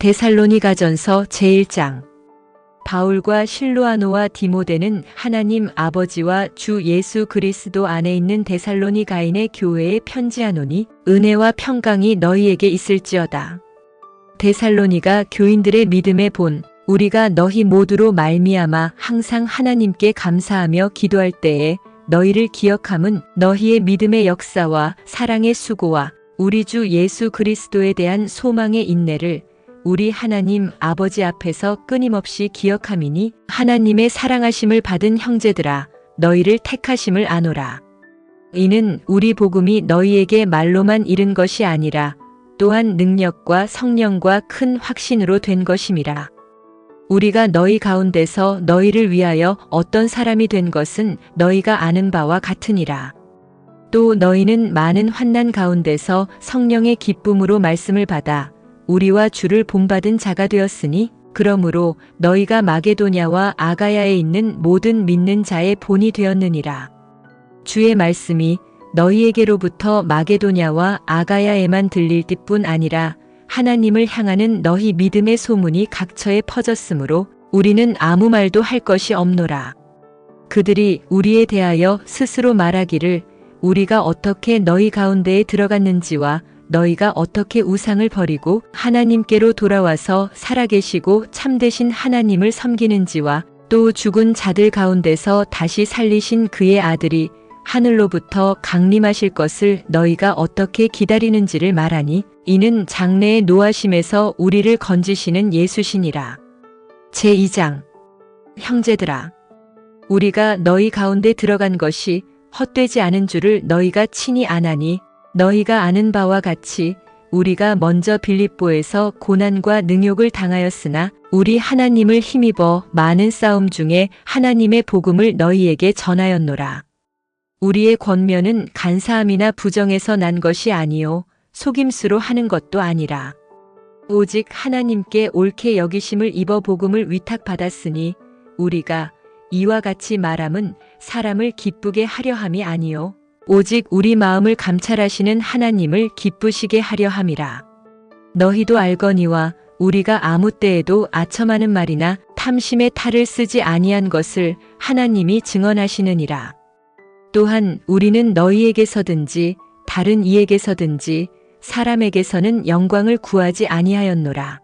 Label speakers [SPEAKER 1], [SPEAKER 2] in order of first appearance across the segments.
[SPEAKER 1] 데살로니가전서 제1장. 바울과 실로아노와 디모데는 하나님 아버지와 주 예수 그리스도 안에 있는 데살로니가인의 교회에 편지하노니 은혜와 평강이 너희에게 있을지어다. 데살로니가 교인들의 믿음의 본, 우리가 너희 모두로 말미암아 항상 하나님께 감사하며 기도할 때에 너희를 기억함은 너희의 믿음의 역사와 사랑의 수고와 우리 주 예수 그리스도에 대한 소망의 인내를 우리 하나님 아버지 앞에서 끊임없이 기억함이니 하나님의 사랑하심을 받은 형제들아 너희를 택하심을 아노라. 이는 우리 복음이 너희에게 말로만 이른 것이 아니라 또한 능력과 성령과 큰 확신으로 된 것임이라. 우리가 너희 가운데서 너희를 위하여 어떤 사람이 된 것은 너희가 아는 바와 같으니라. 또 너희는 많은 환난 가운데서 성령의 기쁨으로 말씀을 받아 우리와 주를 본받은 자가 되었으니 그러므로 너희가 마게도냐와 아가야에 있는 모든 믿는 자의 본이 되었느니라. 주의 말씀이 너희에게로부터 마게도냐와 아가야에만 들릴 뿐 아니라 하나님을 향하는 너희 믿음의 소문이 각처에 퍼졌으므로 우리는 아무 말도 할 것이 없노라. 그들이 우리에 대하여 스스로 말하기를 우리가 어떻게 너희 가운데에 들어갔는지와 너희가 어떻게 우상을 버리고 하나님께로 돌아와서 살아계시고 참되신 하나님을 섬기는지와 또 죽은 자들 가운데서 다시 살리신 그의 아들이 하늘로부터 강림하실 것을 너희가 어떻게 기다리는지를 말하니 이는 장래의 노하심에서 우리를 건지시는 예수시니라. 제2장. 형제들아, 우리가 너희 가운데 들어간 것이 헛되지 않은 줄을 너희가 친히 아나니 너희가 아는 바와 같이 우리가 먼저 빌립보에서 고난과 능욕을 당하였으나 우리 하나님을 힘입어 많은 싸움 중에 하나님의 복음을 너희에게 전하였노라. 우리의 권면은 간사함이나 부정에서 난 것이 아니요 속임수로 하는 것도 아니라 오직 하나님께 옳게 여기심을 입어 복음을 위탁받았으니 우리가 이와 같이 말함은 사람을 기쁘게 하려 함이 아니요 오직 우리 마음을 감찰하시는 하나님을 기쁘시게 하려 함이라. 너희도 알거니와 우리가 아무 때에도 아첨하는 말이나 탐심의 탈을 쓰지 아니한 것을 하나님이 증언하시느니라. 또한 우리는 너희에게서든지 다른 이에게서든지 사람에게서는 영광을 구하지 아니하였노라.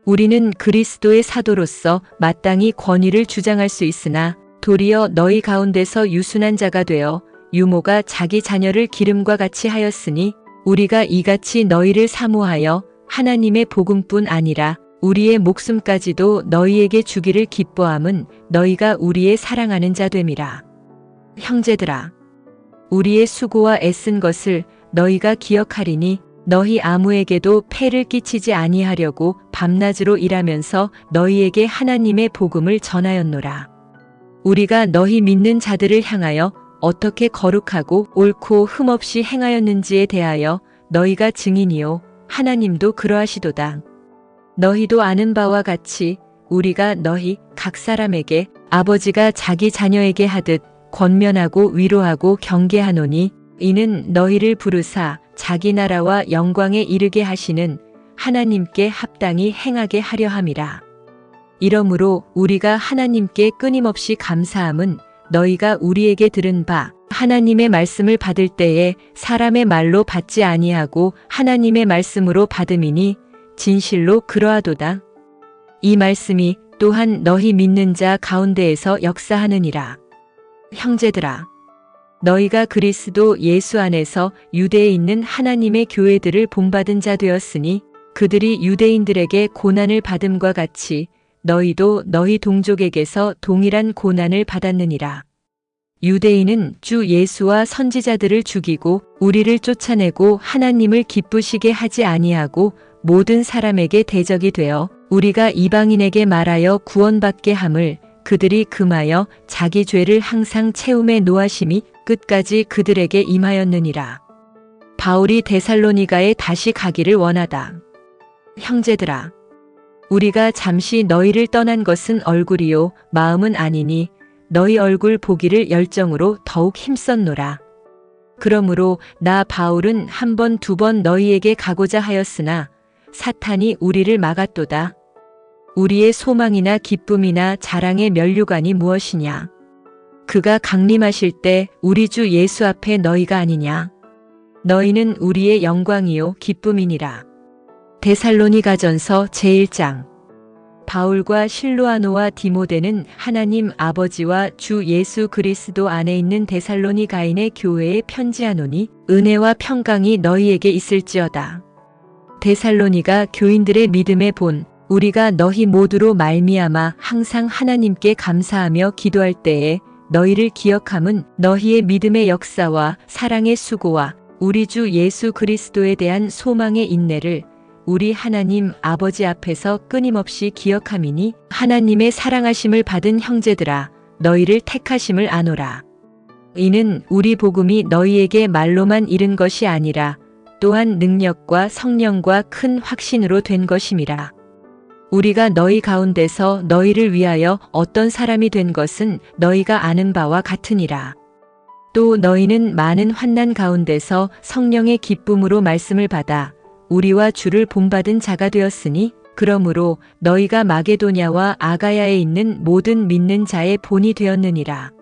[SPEAKER 1] 우리는 그리스도의 사도로서 마땅히 권위를 주장할 수 있으나 도리어 너희 가운데서 유순한 자가 되어 유모가 자기 자녀를 기름과 같이 하였으니 우리가 이같이 너희를 사모하여 하나님의 복음뿐 아니라 우리의 목숨까지도 너희에게 주기를 기뻐함은 너희가 우리의 사랑하는 자 됨이라. 형제들아, 우리의 수고와 애쓴 것을 너희가 기억하리니 너희 아무에게도 폐를 끼치지 아니하려고 밤낮으로 일하면서 너희에게 하나님의 복음을 전하였노라. 우리가 너희 믿는 자들을 향하여 어떻게 거룩하고 옳고 흠없이 행하였는지에 대하여 너희가 증인이요 하나님도 그러하시도다. 너희도 아는 바와 같이 우리가 너희 각 사람에게 아버지가 자기 자녀에게 하듯 권면하고 위로하고 경계하노니 이는 너희를 부르사 자기 나라와 영광에 이르게 하시는 하나님께 합당히 행하게 하려 함이라. 이러므로 우리가 하나님께 끊임없이 감사함은 너희가 우리에게 들은 바 하나님의 말씀을 받을 때에 사람의 말로 받지 아니하고 하나님의 말씀으로 받음이니 진실로 그러하도다. 이 말씀이 또한 너희 믿는 자 가운데에서 역사하느니라. 형제들아, 너희가 그리스도 예수 안에서 유대에 있는 하나님의 교회들을 본받은 자 되었으니 그들이 유대인들에게 고난을 받음과 같이 너희도 너희 동족에게서 동일한 고난을 받았느니라. 유대인은 주 예수와 선지자들을 죽이고 우리를 쫓아내고 하나님을 기쁘시게 하지 아니하고 모든 사람에게 대적이 되어 우리가 이방인에게 말하여 구원받게 함을 그들이 금하여 자기 죄를 항상 채움에 노하심이 끝까지 그들에게 임하였느니라. 바울이 데살로니가에 다시 가기를 원하다. 형제들아, 우리가 잠시 너희를 떠난 것은 얼굴이요 마음은 아니니 너희 얼굴 보기를 열정으로 더욱 힘썼노라. 그러므로 나 바울은 한 번, 두 번 너희에게 가고자 하였으나 사탄이 우리를 막았도다. 우리의 소망이나 기쁨이나 자랑의 면류관이 무엇이냐? 그가 강림하실 때 우리 주 예수 앞에 너희가 아니냐? 너희는 우리의 영광이요 기쁨이니라. 데살로니가전서 제1장. 바울과 실로아노와 디모데는 하나님 아버지와 주 예수 그리스도 안에 있는 데살로니가인의 교회에 편지하노니 은혜와 평강이 너희에게 있을지어다. 데살로니가 교인들의 믿음의 본, 우리가 너희 모두로 말미암아 항상 하나님께 감사하며 기도할 때에 너희를 기억함은 너희의 믿음의 역사와 사랑의 수고와 우리 주 예수 그리스도에 대한 소망의 인내를 우리 하나님 아버지 앞에서 끊임없이 기억함이니 하나님의 사랑하심을 받은 형제들아 너희를 택하심을 아노라. 이는 우리 복음이 너희에게 말로만 이른 것이 아니라 또한 능력과 성령과 큰 확신으로 된 것임이라. 우리가 너희 가운데서 너희를 위하여 어떤 사람이 된 것은 너희가 아는 바와 같으니라. 또 너희는 많은 환난 가운데서 성령의 기쁨으로 말씀을 받아 우리와 주를 본받은 자가 되었으니 그러므로 너희가 마게도냐와 아가야에 있는 모든 믿는 자의 본이 되었느니라.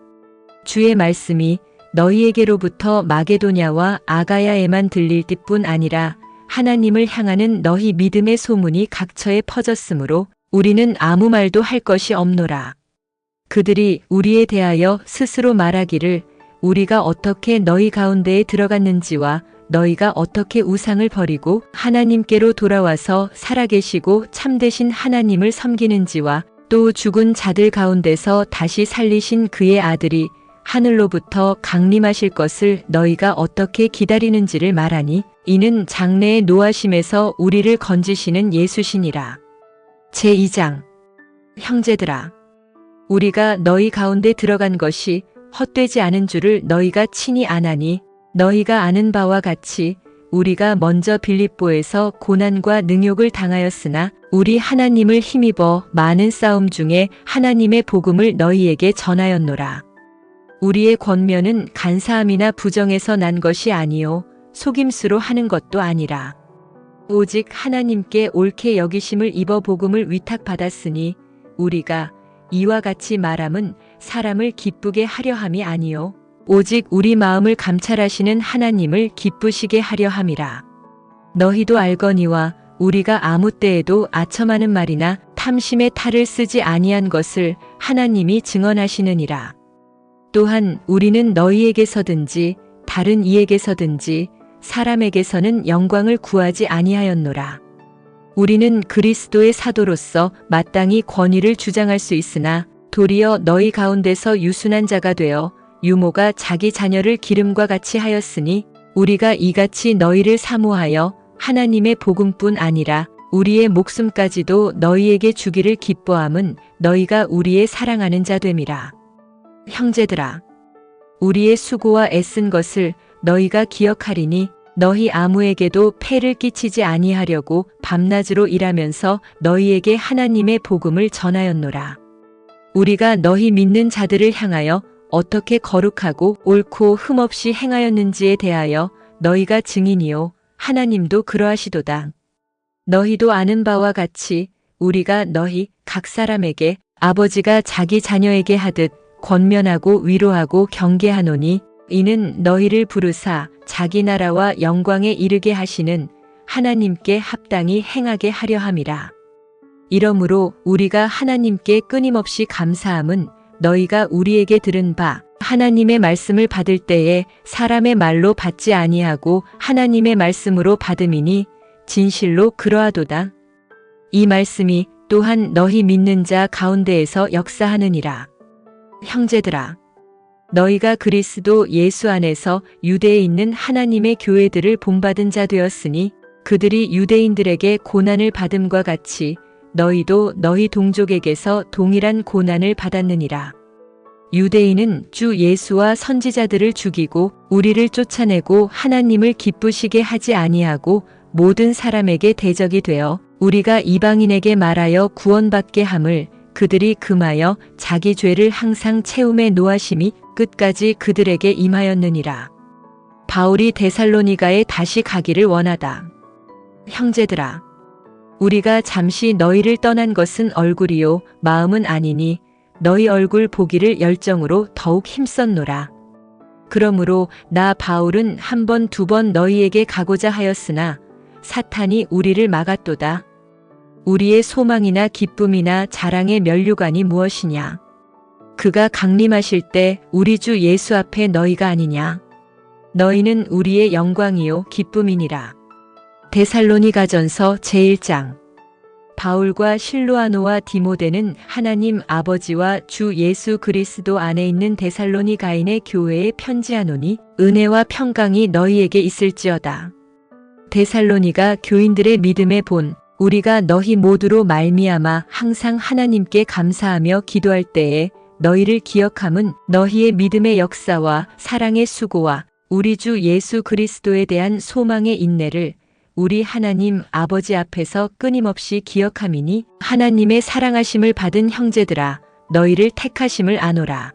[SPEAKER 1] 주의 말씀이 너희에게로부터 마게도냐와 아가야에만 들릴 뿐 아니라 하나님을 향하는 너희 믿음의 소문이 각처에 퍼졌으므로 우리는 아무 말도 할 것이 없노라. 그들이 우리에 대하여 스스로 말하기를 우리가 어떻게 너희 가운데에 들어갔는지와 너희가 어떻게 우상을 버리고 하나님께로 돌아와서 살아계시고 참되신 하나님을 섬기는지와 또 죽은 자들 가운데서 다시 살리신 그의 아들이 하늘로부터 강림하실 것을 너희가 어떻게 기다리는지를 말하니 이는 장래의 노하심에서 우리를 건지시는 예수시니라. 제2장. 형제들아, 우리가 너희 가운데 들어간 것이 헛되지 않은 줄을 너희가 친히 아나니 너희가 아는 바와 같이 우리가 먼저 빌립보에서 고난과 능욕을 당하였으나 우리 하나님을 힘입어 많은 싸움 중에 하나님의 복음을 너희에게 전하였노라. 우리의 권면은 간사함이나 부정에서 난 것이 아니요 속임수로 하는 것도 아니라 오직 하나님께 옳게 여기심을 입어 복음을 위탁받았으니 우리가 이와 같이 말함은 사람을 기쁘게 하려 함이 아니요 오직 우리 마음을 감찰하시는 하나님을 기쁘시게 하려 함이라. 너희도 알거니와 우리가 아무 때에도 아첨하는 말이나 탐심의 탈을 쓰지 아니한 것을 하나님이 증언하시느니라. 또한 우리는 너희에게서든지 다른 이에게서든지 사람에게서는 영광을 구하지 아니하였노라. 우리는 그리스도의 사도로서 마땅히 권위를 주장할 수 있으나 도리어 너희 가운데서 유순한 자가 되어 유모가 자기 자녀를 기름과 같이 하였으니 우리가 이같이 너희를 사모하여 하나님의 복음뿐 아니라 우리의 목숨까지도 너희에게 주기를 기뻐함은 너희가 우리의 사랑하는 자 됨이라. 형제들아, 우리의 수고와 애쓴 것을 너희가 기억하리니 너희 아무에게도 폐를 끼치지 아니하려고 밤낮으로 일하면서 너희에게 하나님의 복음을 전하였노라. 우리가 너희 믿는 자들을 향하여 어떻게 거룩하고 옳고 흠없이 행하였는지에 대하여 너희가 증인이요 하나님도 그러하시도다. 너희도 아는 바와 같이 우리가 너희 각 사람에게 아버지가 자기 자녀에게 하듯 권면하고 위로하고 경계하노니 이는 너희를 부르사 자기 나라와 영광에 이르게 하시는 하나님께 합당히 행하게 하려 함이라. 이러므로 우리가 하나님께 끊임없이 감사함은 너희가 우리에게 들은 바 하나님의 말씀을 받을 때에 사람의 말로 받지 아니하고 하나님의 말씀으로 받음이니 진실로 그러하도다. 이 말씀이 또한 너희 믿는 자 가운데에서 역사하느니라. 형제들아, 너희가 그리스도 예수 안에서 유대에 있는 하나님의 교회들을 본받은 자 되었으니 그들이 유대인들에게 고난을 받음과 같이 너희도 너희 동족에게서 동일한 고난을 받았느니라. 유대인은 주 예수와 선지자들을 죽이고 우리를 쫓아내고 하나님을 기쁘시게 하지 아니하고 모든 사람에게 대적이 되어 우리가 이방인에게 말하여 구원받게 함을 그들이 금하여 자기 죄를 항상 채움에 노하심이 끝까지 그들에게 임하였느니라. 바울이 데살로니가에 다시 가기를 원하다. 형제들아, 우리가 잠시 너희를 떠난 것은 얼굴이요 마음은 아니니 너희 얼굴 보기를 열정으로 더욱 힘썼노라. 그러므로 나 바울은 한 번 두 번 너희에게 가고자 하였으나 사탄이 우리를 막았도다. 우리의 소망이나 기쁨이나 자랑의 면류관이 무엇이냐? 그가 강림하실 때 우리 주 예수 앞에 너희가 아니냐? 너희는 우리의 영광이요 기쁨이니라. 데살로니가전서 제1장. 바울과 실로아노와 디모데는 하나님 아버지와 주 예수 그리스도 안에 있는 데살로니가인의 교회에 편지하노니 은혜와 평강이 너희에게 있을지어다. 데살로니가 교인들의 믿음의 본, 우리가 너희 모두로 말미암아 항상 하나님께 감사하며 기도할 때에 너희를 기억함은 너희의 믿음의 역사와 사랑의 수고와 우리 주 예수 그리스도에 대한 소망의 인내를 우리 하나님 아버지 앞에서 끊임없이 기억함이니 하나님의 사랑하심을 받은 형제들아 너희를 택하심을 아노라.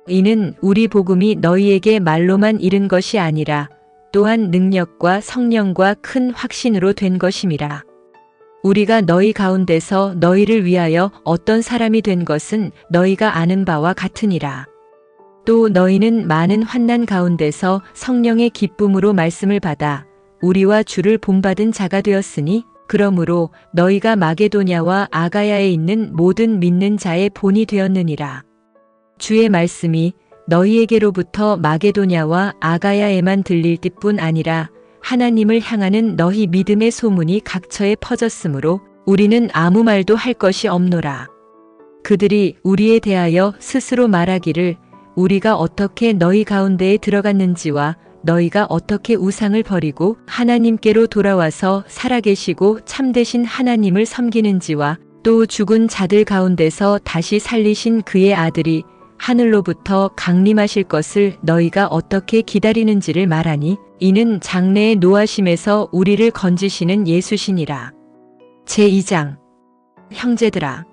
[SPEAKER 1] 이는 우리 복음이 너희에게 말로만 이른 것이 아니라 또한 능력과 성령과 큰 확신으로 된 것임이라. 우리가 너희 가운데서 너희를 위하여 어떤 사람이 된 것은 너희가 아는 바와 같으니라. 또 너희는 많은 환난 가운데서 성령의 기쁨으로 말씀을 받아 우리와 주를 본받은 자가 되었으니 그러므로 너희가 마게도냐와 아가야에 있는 모든 믿는 자의 본이 되었느니라. 주의 말씀이 너희에게로부터 마게도냐와 아가야에만 들릴 뿐 아니라 하나님을 향하는 너희 믿음의 소문이 각처에 퍼졌으므로 우리는 아무 말도 할 것이 없노라. 그들이 우리에 대하여 스스로 말하기를 우리가 어떻게 너희 가운데에 들어갔는지와 너희가 어떻게 우상을 버리고 하나님께로 돌아와서 살아계시고 참되신 하나님을 섬기는지와 또 죽은 자들 가운데서 다시 살리신 그의 아들이 하늘로부터 강림하실 것을 너희가 어떻게 기다리는지를 말하니 이는 장래의 노하심에서 우리를 건지시는 예수시니라. 제2장. 형제들아,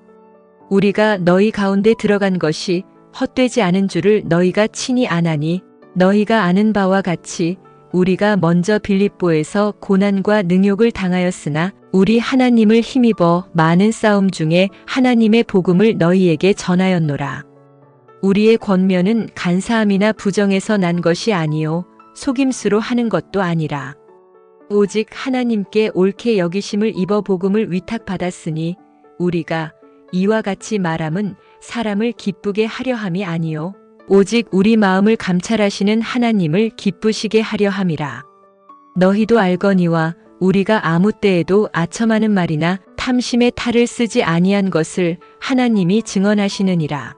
[SPEAKER 1] 우리가 너희 가운데 들어간 것이 헛되지 않은 줄을 너희가 친히 아나니 너희가 아는 바와 같이 우리가 먼저 빌립보에서 고난과 능욕을 당하였으나 우리 하나님을 힘입어 많은 싸움 중에 하나님의 복음을 너희에게 전하였노라. 우리의 권면은 간사함이나 부정에서 난 것이 아니요 속임수로 하는 것도 아니라 오직 하나님께 옳게 여기심을 입어 복음을 위탁받았으니 우리가 이와 같이 말함은 사람을 기쁘게 하려 함이 아니요 오직 우리 마음을 감찰하시는 하나님을 기쁘시게 하려 함이라. 너희도 알거니와 우리가 아무 때에도 아첨하는 말이나 탐심의 탈을 쓰지 아니한 것을 하나님이 증언하시느니라.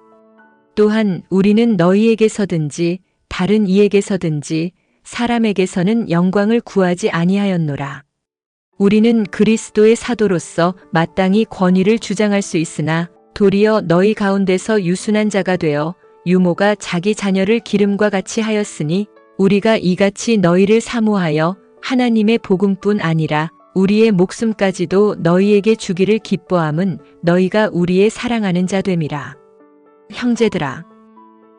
[SPEAKER 1] 또한 우리는 너희에게서든지 다른 이에게서든지 사람에게서는 영광을 구하지 아니하였노라. 우리는 그리스도의 사도로서 마땅히 권위를 주장할 수 있으나 도리어 너희 가운데서 유순한 자가 되어 유모가 자기 자녀를 기름과 같이 하였으니 우리가 이같이 너희를 사모하여 하나님의 복음뿐 아니라 우리의 목숨까지도 너희에게 주기를 기뻐함은 너희가 우리의 사랑하는 자 됨이라. 형제들아,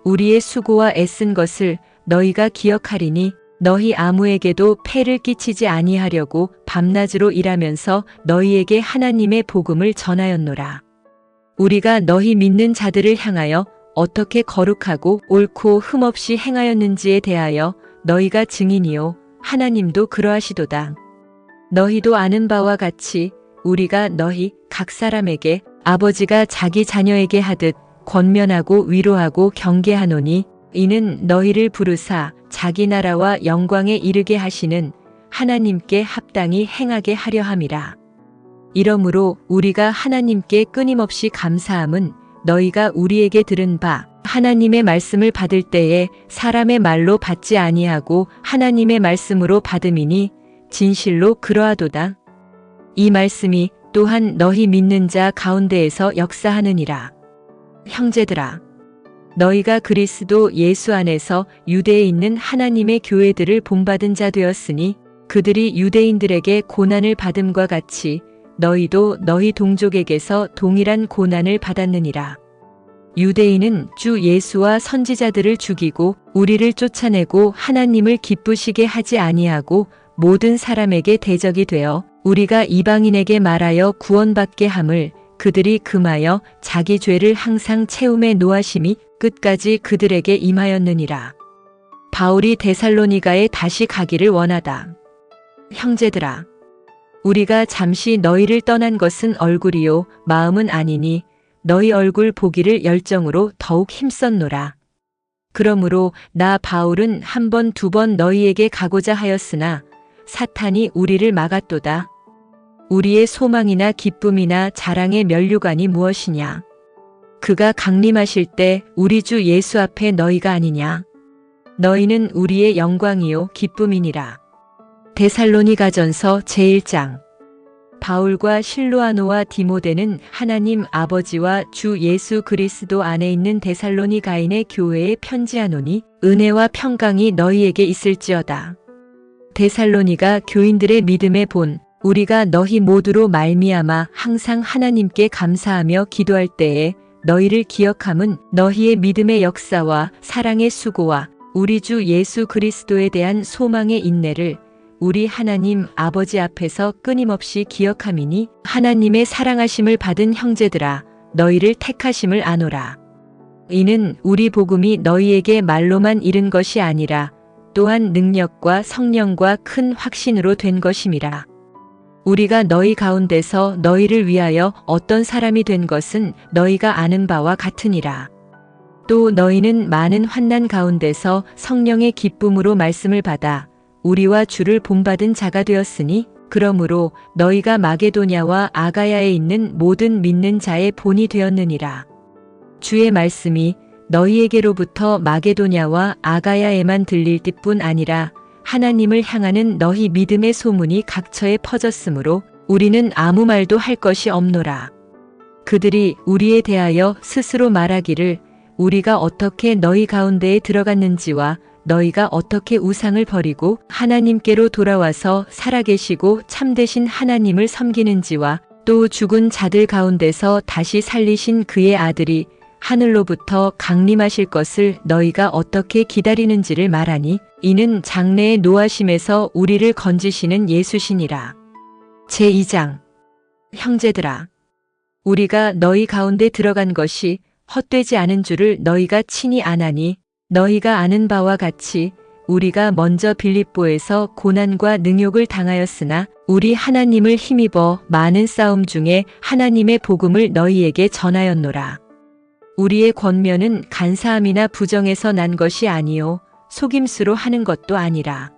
[SPEAKER 1] 우리의 수고와 애쓴 것을 너희가 기억하리니 너희 아무에게도 폐를 끼치지 아니하려고 밤낮으로 일하면서 너희에게 하나님의 복음을 전하였노라. 우리가 너희 믿는 자들을 향하여 어떻게 거룩하고 옳고 흠없이 행하였는지에 대하여 너희가 증인이요 하나님도 그러하시도다. 너희도 아는 바와 같이 우리가 너희 각 사람에게 아버지가 자기 자녀에게 하듯 권면하고 위로하고 경계하노니 이는 너희를 부르사 자기 나라와 영광에 이르게 하시는 하나님께 합당히 행하게 하려 함이라. 이러므로 우리가 하나님께 끊임없이 감사함은 너희가 우리에게 들은 바 하나님의 말씀을 받을 때에 사람의 말로 받지 아니하고 하나님의 말씀으로 받음이니 진실로 그러하도다. 이 말씀이 또한 너희 믿는 자 가운데에서 역사하느니라. 형제들아, 너희가 그리스도 예수 안에서 유대에 있는 하나님의 교회들을 본받은 자 되었으니 그들이 유대인들에게 고난을 받음과 같이 너희도 너희 동족에게서 동일한 고난을 받았느니라. 유대인은 주 예수와 선지자들을 죽이고 우리를 쫓아내고 하나님을 기쁘시게 하지 아니하고 모든 사람에게 대적이 되어 우리가 이방인에게 말하여 구원받게 함을 그들이 금하여 자기 죄를 항상 채움에 노하심이 끝까지 그들에게 임하였느니라. 바울이 데살로니가에 다시 가기를 원하다. 형제들아, 우리가 잠시 너희를 떠난 것은 얼굴이요 마음은 아니니 너희 얼굴 보기를 열정으로 더욱 힘썼노라. 그러므로 나 바울은 한 번 두 번 너희에게 가고자 하였으나 사탄이 우리를 막았도다. 우리의 소망이나 기쁨이나 자랑의 면류관이 무엇이냐? 그가 강림하실 때 우리 주 예수 앞에 너희가 아니냐? 너희는 우리의 영광이요 기쁨이니라. 데살로니가전서 제1장. 바울과 실로아노와 디모데는 하나님 아버지와 주 예수 그리스도 안에 있는 데살로니가인의 교회에 편지하노니 은혜와 평강이 너희에게 있을지어다. 데살로니가 교인들의 믿음의 본 우리가 너희 모두로 말미암아 항상 하나님께 감사하며 기도할 때에 너희를 기억함은 너희의 믿음의 역사와 사랑의 수고와 우리 주 예수 그리스도에 대한 소망의 인내를 우리 하나님 아버지 앞에서 끊임없이 기억함이니 하나님의 사랑하심을 받은 형제들아 너희를 택하심을 아노라. 이는 우리 복음이 너희에게 말로만 이른 것이 아니라 또한 능력과 성령과 큰 확신으로 된 것임이라. 우리가 너희 가운데서 너희를 위하여 어떤 사람이 된 것은 너희가 아는 바와 같으니라. 또 너희는 많은 환난 가운데서 성령의 기쁨으로 말씀을 받아 우리와 주를 본받은 자가 되었으니 그러므로 너희가 마게도냐와 아가야에 있는 모든 믿는 자의 본이 되었느니라. 주의 말씀이 너희에게로부터 마게도냐와 아가야에만 들릴 뜻뿐 아니라 하나님을 향하는 너희 믿음의 소문이 각처에 퍼졌으므로 우리는 아무 말도 할 것이 없노라. 그들이 우리에 대하여 스스로 말하기를 우리가 어떻게 너희 가운데에 들어갔는지와 너희가 어떻게 우상을 버리고 하나님께로 돌아와서 살아계시고 참되신 하나님을 섬기는지와 또 죽은 자들 가운데서 다시 살리신 그의 아들이 하늘로부터 강림하실 것을 너희가 어떻게 기다리는지를 말하니 이는 장래의 노하심에서 우리를 건지시는 예수시니라. 제2장. 형제들아, 우리가 너희 가운데 들어간 것이 헛되지 않은 줄을 너희가 친히 아나니 너희가 아는 바와 같이 우리가 먼저 빌립보에서 고난과 능욕을 당하였으나 우리 하나님을 힘입어 많은 싸움 중에 하나님의 복음을 너희에게 전하였노라. 우리의 권면은 간사함이나 부정에서 난 것이 아니요 속임수로 하는 것도 아니라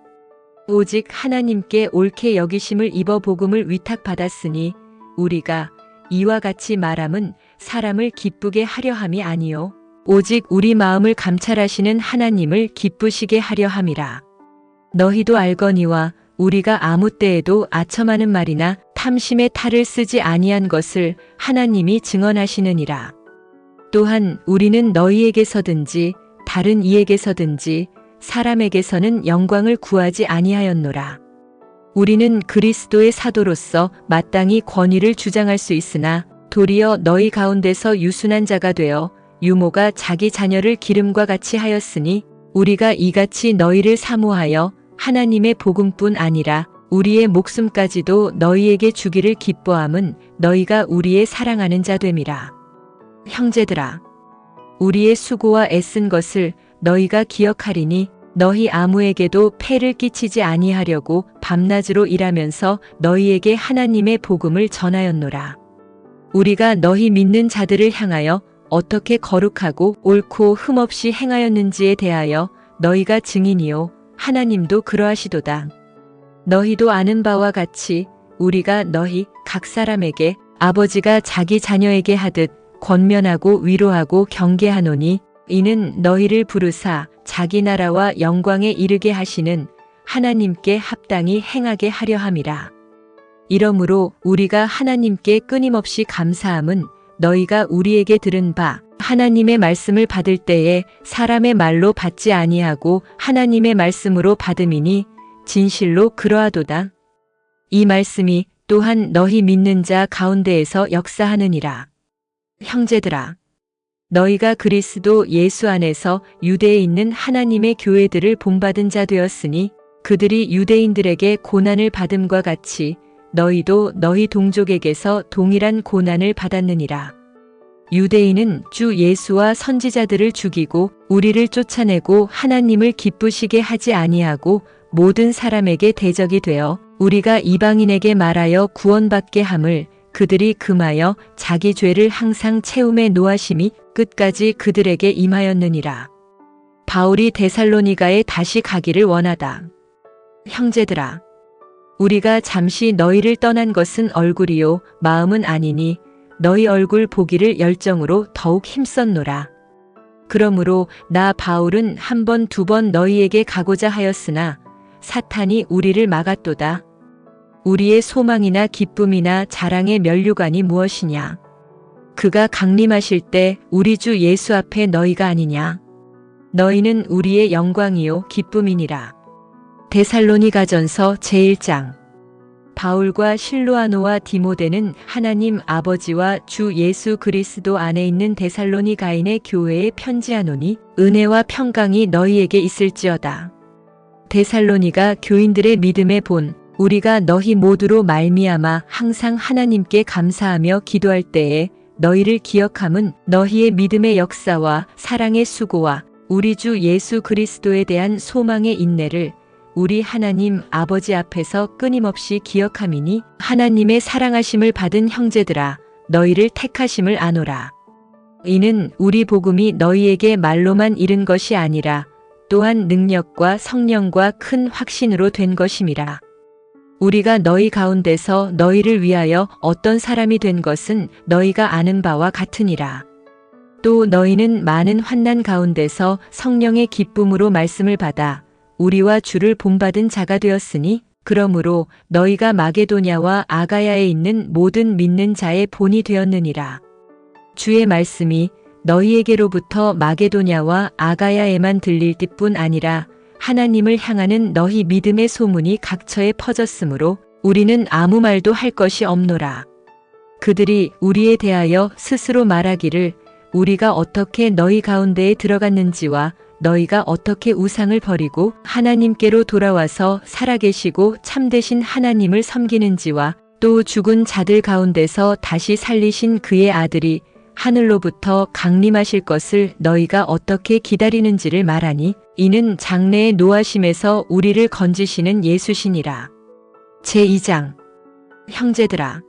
[SPEAKER 1] 오직 하나님께 옳게 여기심을 입어 복음을 위탁받았으니 우리가 이와 같이 말함은 사람을 기쁘게 하려 함이 아니요 오직 우리 마음을 감찰하시는 하나님을 기쁘시게 하려 함이라. 너희도 알거니와 우리가 아무 때에도 아첨하는 말이나 탐심의 탈을 쓰지 아니한 것을 하나님이 증언하시느니라. 또한 우리는 너희에게서든지 다른 이에게서든지 사람에게서는 영광을 구하지 아니하였노라. 우리는 그리스도의 사도로서 마땅히 권위를 주장할 수 있으나 도리어 너희 가운데서 유순한 자가 되어 유모가 자기 자녀를 기름과 같이 하였으니 우리가 이같이 너희를 사모하여 하나님의 복음뿐 아니라 우리의 목숨까지도 너희에게 주기를 기뻐함은 너희가 우리의 사랑하는 자 됨이라. 형제들아, 우리의 수고와 애쓴 것을 너희가 기억하리니 너희 아무에게도 폐를 끼치지 아니하려고 밤낮으로 일하면서 너희에게 하나님의 복음을 전하였노라. 우리가 너희 믿는 자들을 향하여 어떻게 거룩하고 옳고 흠없이 행하였는지에 대하여 너희가 증인이요 하나님도 그러하시도다. 너희도 아는 바와 같이 우리가 너희 각 사람에게 아버지가 자기 자녀에게 하듯 권면하고 위로하고 경계하노니 이는 너희를 부르사 자기 나라와 영광에 이르게 하시는 하나님께 합당히 행하게 하려 함이라. 이러므로 우리가 하나님께 끊임없이 감사함은 너희가 우리에게 들은 바 하나님의 말씀을 받을 때에 사람의 말로 받지 아니하고 하나님의 말씀으로 받음이니 진실로 그러하도다. 이 말씀이 또한 너희 믿는 자 가운데에서 역사하느니라. 형제들아, 너희가 그리스도 예수 안에서 유대에 있는 하나님의 교회들을 본받은 자 되었으니 그들이 유대인들에게 고난을 받음과 같이 너희도 너희 동족에게서 동일한 고난을 받았느니라. 유대인은 주 예수와 선지자들을 죽이고 우리를 쫓아내고 하나님을 기쁘시게 하지 아니하고 모든 사람에게 대적이 되어 우리가 이방인에게 말하여 구원받게 함을 그들이 금하여 자기 죄를 항상 채움에 노하심이 끝까지 그들에게 임하였느니라. 바울이 데살로니가에 다시 가기를 원하다. 형제들아, 우리가 잠시 너희를 떠난 것은 얼굴이요 마음은 아니니 너희 얼굴 보기를 열정으로 더욱 힘썼노라. 그러므로 나 바울은 한 번 두 번 너희에게 가고자 하였으나 사탄이 우리를 막았도다. 우리의 소망이나 기쁨이나 자랑의 면류관이 무엇이냐? 그가 강림하실 때 우리 주 예수 앞에 너희가 아니냐? 너희는 우리의 영광이요 기쁨이니라. 데살로니가전서 제1장. 바울과 실로아노와 디모데는 하나님 아버지와 주 예수 그리스도 안에 있는 데살로니가인의 교회에 편지하노니 은혜와 평강이 너희에게 있을지어다. 데살로니가 교인들의 믿음의 본 우리가 너희 모두로 말미암아 항상 하나님께 감사하며 기도할 때에 너희를 기억함은 너희의 믿음의 역사와 사랑의 수고와 우리 주 예수 그리스도에 대한 소망의 인내를 우리 하나님 아버지 앞에서 끊임없이 기억함이니 하나님의 사랑하심을 받은 형제들아 너희를 택하심을 아노라. 이는 우리 복음이 너희에게 말로만 이른 것이 아니라 또한 능력과 성령과 큰 확신으로 된 것임이라. 우리가 너희 가운데서 너희를 위하여 어떤 사람이 된 것은 너희가 아는 바와 같으니라. 또 너희는 많은 환난 가운데서 성령의 기쁨으로 말씀을 받아 우리와 주를 본받은 자가 되었으니 그러므로 너희가 마게도냐와 아가야에 있는 모든 믿는 자의 본이 되었느니라. 주의 말씀이 너희에게로부터 마게도냐와 아가야에만 들릴 뿐 아니라 하나님을 향하는 너희 믿음의 소문이 각처에 퍼졌으므로 우리는 아무 말도 할 것이 없노라. 그들이 우리에 대하여 스스로 말하기를 우리가 어떻게 너희 가운데에 들어갔는지와 너희가 어떻게 우상을 버리고 하나님께로 돌아와서 살아계시고 참되신 하나님을 섬기는지와 또 죽은 자들 가운데서 다시 살리신 그의 아들이 하늘로부터 강림하실 것을 너희가 어떻게 기다리는지를 말하니 이는 장래의 노하심에서 우리를 건지시는 예수시니라. 제2장. 형제들아,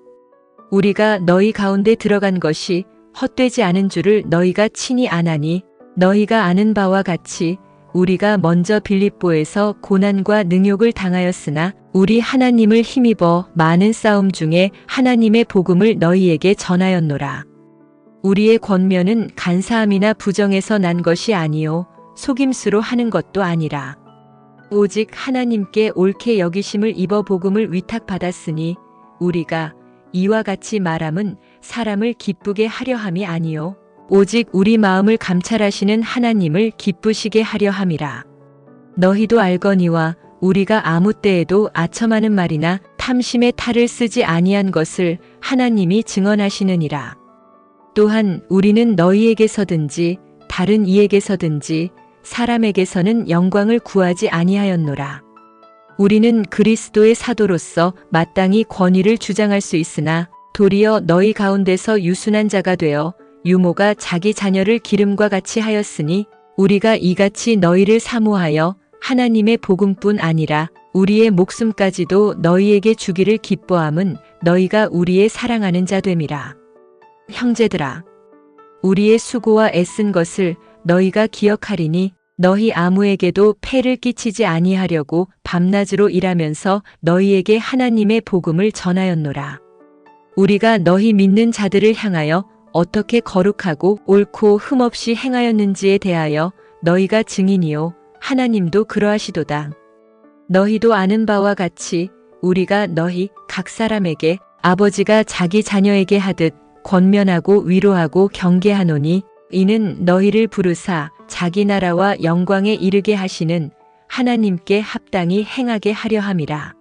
[SPEAKER 1] 우리가 너희 가운데 들어간 것이 헛되지 않은 줄을 너희가 친히 아나니 너희가 아는 바와 같이 우리가 먼저 빌립보에서 고난과 능욕을 당하였으나 우리 하나님을 힘입어 많은 싸움 중에 하나님의 복음을 너희에게 전하였노라. 우리의 권면은 간사함이나 부정에서 난 것이 아니요 속임수로 하는 것도 아니라 오직 하나님께 옳게 여기심을 입어 복음을 위탁받았으니 우리가 이와 같이 말함은 사람을 기쁘게 하려 함이 아니요 오직 우리 마음을 감찰하시는 하나님을 기쁘시게 하려 함이라. 너희도 알거니와 우리가 아무 때에도 아첨하는 말이나 탐심의 탈을 쓰지 아니한 것을 하나님이 증언하시느니라. 또한 우리는 너희에게서든지 다른 이에게서든지 사람에게서는 영광을 구하지 아니하였노라. 우리는 그리스도의 사도로서 마땅히 권위를 주장할 수 있으나 도리어 너희 가운데서 유순한 자가 되어 유모가 자기 자녀를 기름과 같이 하였으니 우리가 이같이 너희를 사모하여 하나님의 복음뿐 아니라 우리의 목숨까지도 너희에게 주기를 기뻐함은 너희가 우리의 사랑하는 자 됨이라. 형제들아, 우리의 수고와 애쓴 것을 너희가 기억하리니 너희 아무에게도 폐를 끼치지 아니하려고 밤낮으로 일하면서 너희에게 하나님의 복음을 전하였노라. 우리가 너희 믿는 자들을 향하여 어떻게 거룩하고 옳고 흠없이 행하였는지에 대하여 너희가 증인이요 하나님도 그러하시도다. 너희도 아는 바와 같이 우리가 너희 각 사람에게 아버지가 자기 자녀에게 하듯 권면하고 위로하고 경계하노니 이는 너희를 부르사 자기 나라와 영광에 이르게 하시는 하나님께 합당히 행하게 하려 함이라.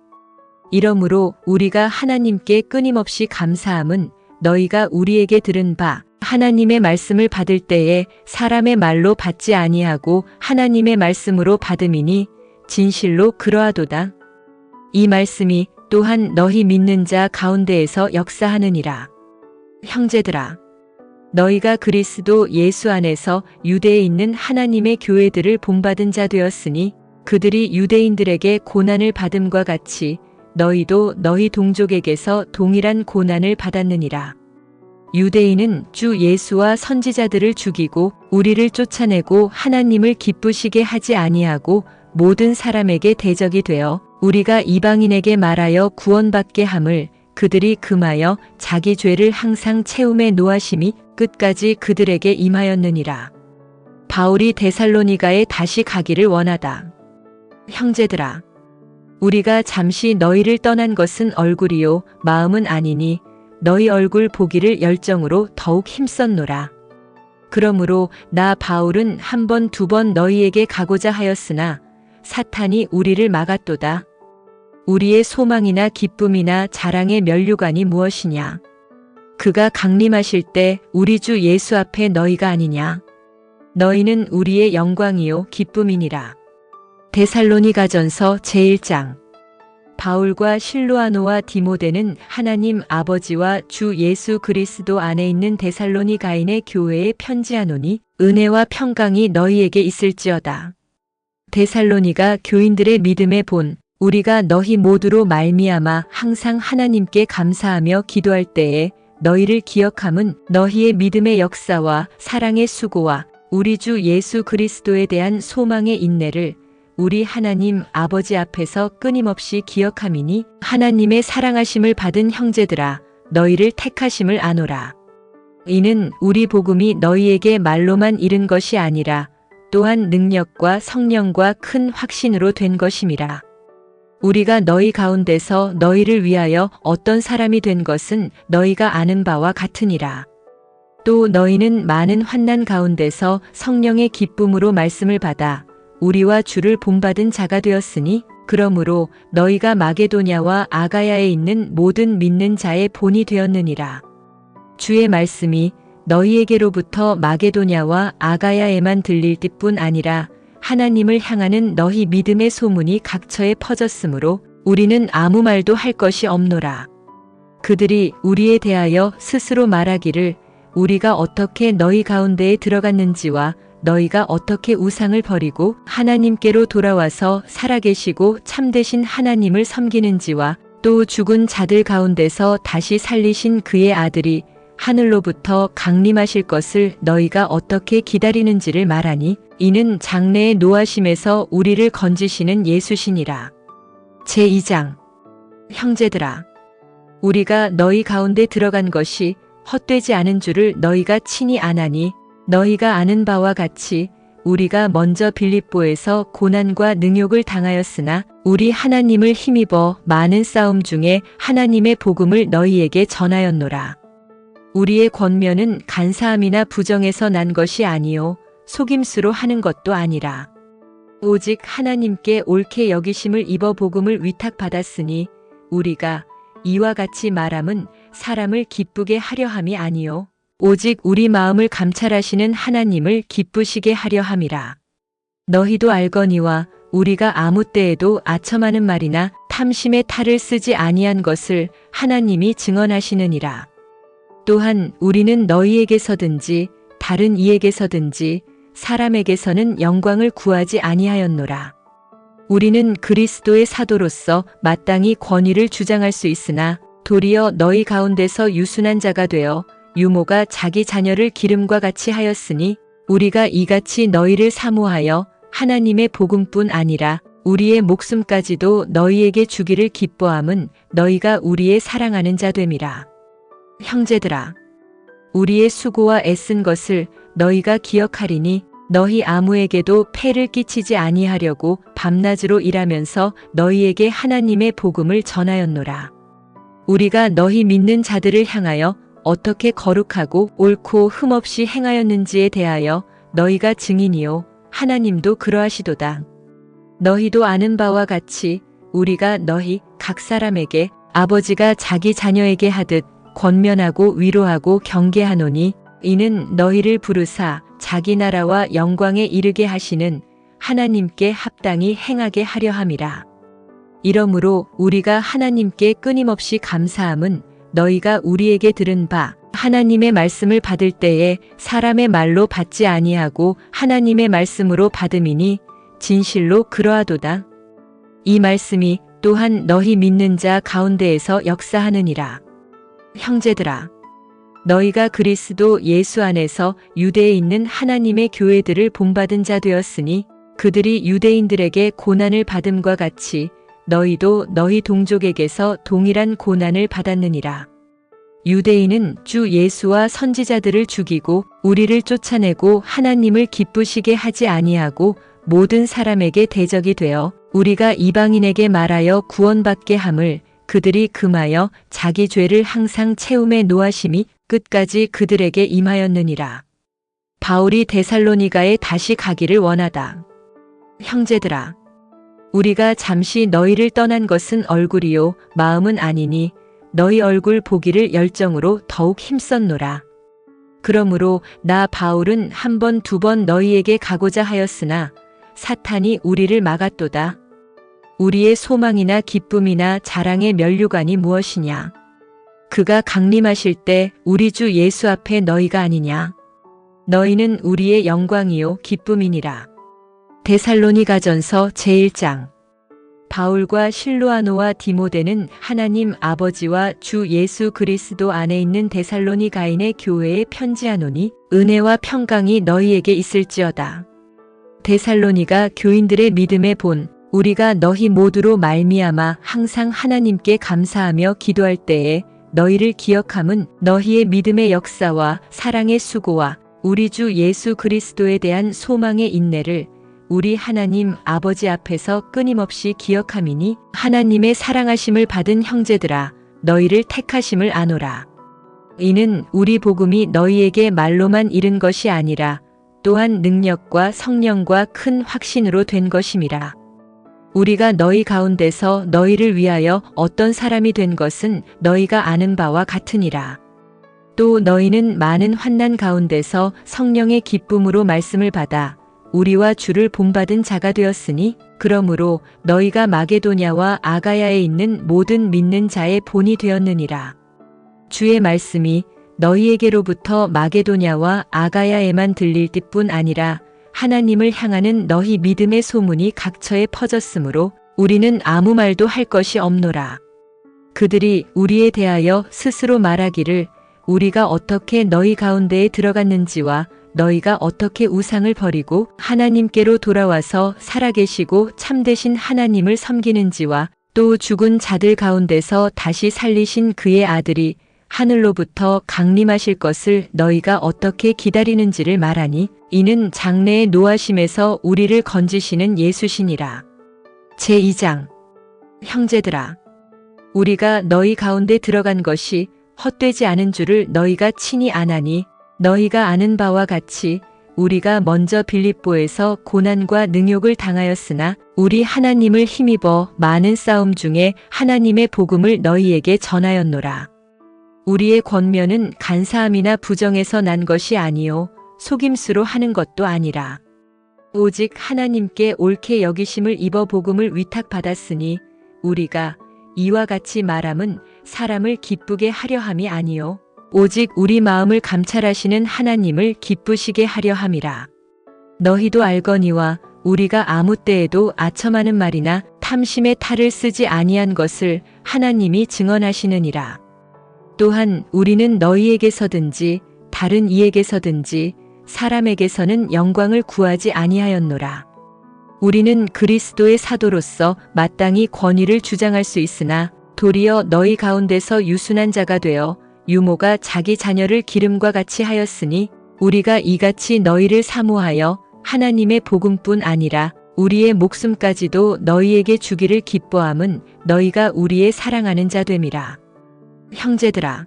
[SPEAKER 1] 이러므로 우리가 하나님께 끊임없이 감사함은 너희가 우리에게 들은 바 하나님의 말씀을 받을 때에 사람의 말로 받지 아니하고 하나님의 말씀으로 받음이니 진실로 그러하도다. 이 말씀이 또한 너희 믿는 자 가운데에서 역사하느니라. 형제들아, 너희가 그리스도 예수 안에서 유대에 있는 하나님의 교회들을 본받은 자 되었으니 그들이 유대인들에게 고난을 받음과 같이 너희도 너희 동족에게서 동일한 고난을 받았느니라. 유대인은 주 예수와 선지자들을 죽이고 우리를 쫓아내고 하나님을 기쁘시게 하지 아니하고 모든 사람에게 대적이 되어 우리가 이방인에게 말하여 구원받게 함을 그들이 금하여 자기 죄를 항상 채움에 노하심이 끝까지 그들에게 임하였느니라. 바울이 데살로니가에 다시 가기를 원하다. 형제들아, 우리가 잠시 너희를 떠난 것은 얼굴이요 마음은 아니니 너희 얼굴 보기를 열정으로 더욱 힘썼노라. 그러므로 나 바울은 한 번 두 번 너희에게 가고자 하였으나 사탄이 우리를 막았도다. 우리의 소망이나 기쁨이나 자랑의 면류관이 무엇이냐? 그가 강림하실 때 우리 주 예수 앞에 너희가 아니냐? 너희는 우리의 영광이요 기쁨이니라. 데살로니가전서 제1장. 바울과 실로아노와 디모데는 하나님 아버지와 주 예수 그리스도 안에 있는 데살로니가인의 교회에 편지하노니 은혜와 평강이 너희에게 있을지어다. 데살로니가 교인들의 믿음의 본, 우리가 너희 모두로 말미암아 항상 하나님께 감사하며 기도할 때에 너희를 기억함은 너희의 믿음의 역사와 사랑의 수고와 우리 주 예수 그리스도에 대한 소망의 인내를 우리 하나님 아버지 앞에서 끊임없이 기억함이니 하나님의 사랑하심을 받은 형제들아 너희를 택하심을 아노라. 이는 우리 복음이 너희에게 말로만 이른 것이 아니라 또한 능력과 성령과 큰 확신으로 된 것임이라. 우리가 너희 가운데서 너희를 위하여 어떤 사람이 된 것은 너희가 아는 바와 같으니라. 또 너희는 많은 환난 가운데서 성령의 기쁨으로 말씀을 받아 우리와 주를 본받은 자가 되었으니 그러므로 너희가 마게도냐와 아가야에 있는 모든 믿는 자의 본이 되었느니라. 주의 말씀이 너희에게로부터 마게도냐와 아가야에만 들릴 뿐 아니라 하나님을 향하는 너희 믿음의 소문이 각처에 퍼졌으므로 우리는 아무 말도 할 것이 없노라. 그들이 우리에 대하여 스스로 말하기를 우리가 어떻게 너희 가운데에 들어갔는지와 너희가 어떻게 우상을 버리고 하나님께로 돌아와서 살아계시고 참되신 하나님을 섬기는지와 또 죽은 자들 가운데서 다시 살리신 그의 아들이 하늘로부터 강림하실 것을 너희가 어떻게 기다리는지를 말하니 이는 장래의 노하심에서 우리를 건지시는 예수시니라. 제2장. 형제들아, 우리가 너희 가운데 들어간 것이 헛되지 않은 줄을 너희가 친히 아나니 너희가 아는 바와 같이 우리가 먼저 빌립보에서 고난과 능욕을 당하였으나 우리 하나님을 힘입어 많은 싸움 중에 하나님의 복음을 너희에게 전하였노라. 우리의 권면은 간사함이나 부정에서 난 것이 아니요 속임수로 하는 것도 아니라 오직 하나님께 옳게 여기심을 입어 복음을 위탁받았으니 우리가 이와 같이 말함은 사람을 기쁘게 하려 함이 아니요 오직 우리 마음을 감찰하시는 하나님을 기쁘시게 하려 함이라. 너희도 알거니와 우리가 아무 때에도 아첨하는 말이나 탐심의 탈을 쓰지 아니한 것을 하나님이 증언하시느니라. 또한 우리는 너희에게서든지 다른 이에게서든지 사람에게서는 영광을 구하지 아니하였노라. 우리는 그리스도의 사도로서 마땅히 권위를 주장할 수 있으나 도리어 너희 가운데서 유순한 자가 되어 유모가 자기 자녀를 기름과 같이 하였으니 우리가 이같이 너희를 사모하여 하나님의 복음뿐 아니라 우리의 목숨까지도 너희에게 주기를 기뻐함은 너희가 우리의 사랑하는 자 됨이라. 형제들아, 우리의 수고와 애쓴 것을 너희가 기억하리니 너희 아무에게도 폐를 끼치지 아니하려고 밤낮으로 일하면서 너희에게 하나님의 복음을 전하였노라. 우리가 너희 믿는 자들을 향하여 어떻게 거룩하고 옳고 흠없이 행하였는지에 대하여 너희가 증인이요 하나님도 그러하시도다. 너희도 아는 바와 같이 우리가 너희 각 사람에게 아버지가 자기 자녀에게 하듯 권면하고 위로하고 경계하노니 이는 너희를 부르사 자기 나라와 영광에 이르게 하시는 하나님께 합당히 행하게 하려 함이라. 이러므로 우리가 하나님께 끊임없이 감사함은 너희가 우리에게 들은 바 하나님의 말씀을 받을 때에 사람의 말로 받지 아니하고 하나님의 말씀으로 받음이니 진실로 그러하도다. 이 말씀이 또한 너희 믿는 자 가운데에서 역사하느니라. 형제들아, 너희가 그리스도 예수 안에서 유대에 있는 하나님의 교회들을 본받은 자 되었으니 그들이 유대인들에게 고난을 받음과 같이 너희도 너희 동족에게서 동일한 고난을 받았느니라. 유대인은 주 예수와 선지자들을 죽이고 우리를 쫓아내고 하나님을 기쁘시게 하지 아니하고 모든 사람에게 대적이 되어 우리가 이방인에게 말하여 구원받게 함을 그들이 금하여 자기 죄를 항상 채움에 노하심이 끝까지 그들에게 임하였느니라. 바울이 데살로니가에 다시 가기를 원하다. 형제들아, 우리가 잠시 너희를 떠난 것은 얼굴이요 마음은 아니니 너희 얼굴 보기를 열정으로 더욱 힘썼노라. 그러므로 나 바울은 한 번 두 번 너희에게 가고자 하였으나 사탄이 우리를 막았도다. 우리의 소망이나 기쁨이나 자랑의 면류관이 무엇이냐? 그가 강림하실 때 우리 주 예수 앞에 너희가 아니냐? 너희는 우리의 영광이요 기쁨이니라. 데살로니가전서 제1장. 바울과 실로아노와 디모데는 하나님 아버지와 주 예수 그리스도 안에 있는 데살로니가인의 교회에 편지하노니 은혜와 평강이 너희에게 있을지어다. 데살로니가 교인들의 믿음의 본 우리가 너희 모두로 말미암아 항상 하나님께 감사하며 기도할 때에 너희를 기억함은 너희의 믿음의 역사와 사랑의 수고와 우리 주 예수 그리스도에 대한 소망의 인내를 우리 하나님 아버지 앞에서 끊임없이 기억함이니 하나님의 사랑하심을 받은 형제들아 너희를 택하심을 아노라. 이는 우리 복음이 너희에게 말로만 이른 것이 아니라 또한 능력과 성령과 큰 확신으로 된 것임이라. 우리가 너희 가운데서 너희를 위하여 어떤 사람이 된 것은 너희가 아는 바와 같으니라. 또 너희는 많은 환난 가운데서 성령의 기쁨으로 말씀을 받아 우리와 주를 본받은 자가 되었으니 그러므로 너희가 마게도냐와 아가야에 있는 모든 믿는 자의 본이 되었느니라. 주의 말씀이 너희에게로부터 마게도냐와 아가야에만 들릴 뿐 아니라 하나님을 향하는 너희 믿음의 소문이 각처에 퍼졌으므로 우리는 아무 말도 할 것이 없노라. 그들이 우리에 대하여 스스로 말하기를 우리가 어떻게 너희 가운데에 들어갔는지와 너희가 어떻게 우상을 버리고 하나님께로 돌아와서 살아계시고 참되신 하나님을 섬기는지와 또 죽은 자들 가운데서 다시 살리신 그의 아들이 하늘로부터 강림하실 것을 너희가 어떻게 기다리는지를 말하니 이는 장래의 노하심에서 우리를 건지시는 예수시니라. 제2장. 형제들아, 우리가 너희 가운데 들어간 것이 헛되지 않은 줄을 너희가 친히 아나니 너희가 아는 바와 같이 우리가 먼저 빌립보에서 고난과 능욕을 당하였으나 우리 하나님을 힘입어 많은 싸움 중에 하나님의 복음을 너희에게 전하였노라. 우리의 권면은 간사함이나 부정에서 난 것이 아니요 속임수로 하는 것도 아니라 오직 하나님께 옳게 여기심을 입어 복음을 위탁받았으니 우리가 이와 같이 말함은 사람을 기쁘게 하려 함이 아니요 오직 우리 마음을 감찰하시는 하나님을 기쁘시게 하려 함이라. 너희도 알거니와 우리가 아무 때에도 아첨하는 말이나 탐심의 탈을 쓰지 아니한 것을 하나님이 증언하시느니라. 또한 우리는 너희에게서든지 다른 이에게서든지 사람에게서는 영광을 구하지 아니하였노라. 우리는 그리스도의 사도로서 마땅히 권위를 주장할 수 있으나 도리어 너희 가운데서 유순한 자가 되어 유모가 자기 자녀를 기름과 같이 하였으니 우리가 이같이 너희를 사모하여 하나님의 복음뿐 아니라 우리의 목숨까지도 너희에게 주기를 기뻐함은 너희가 우리의 사랑하는 자 됨이라. 형제들아,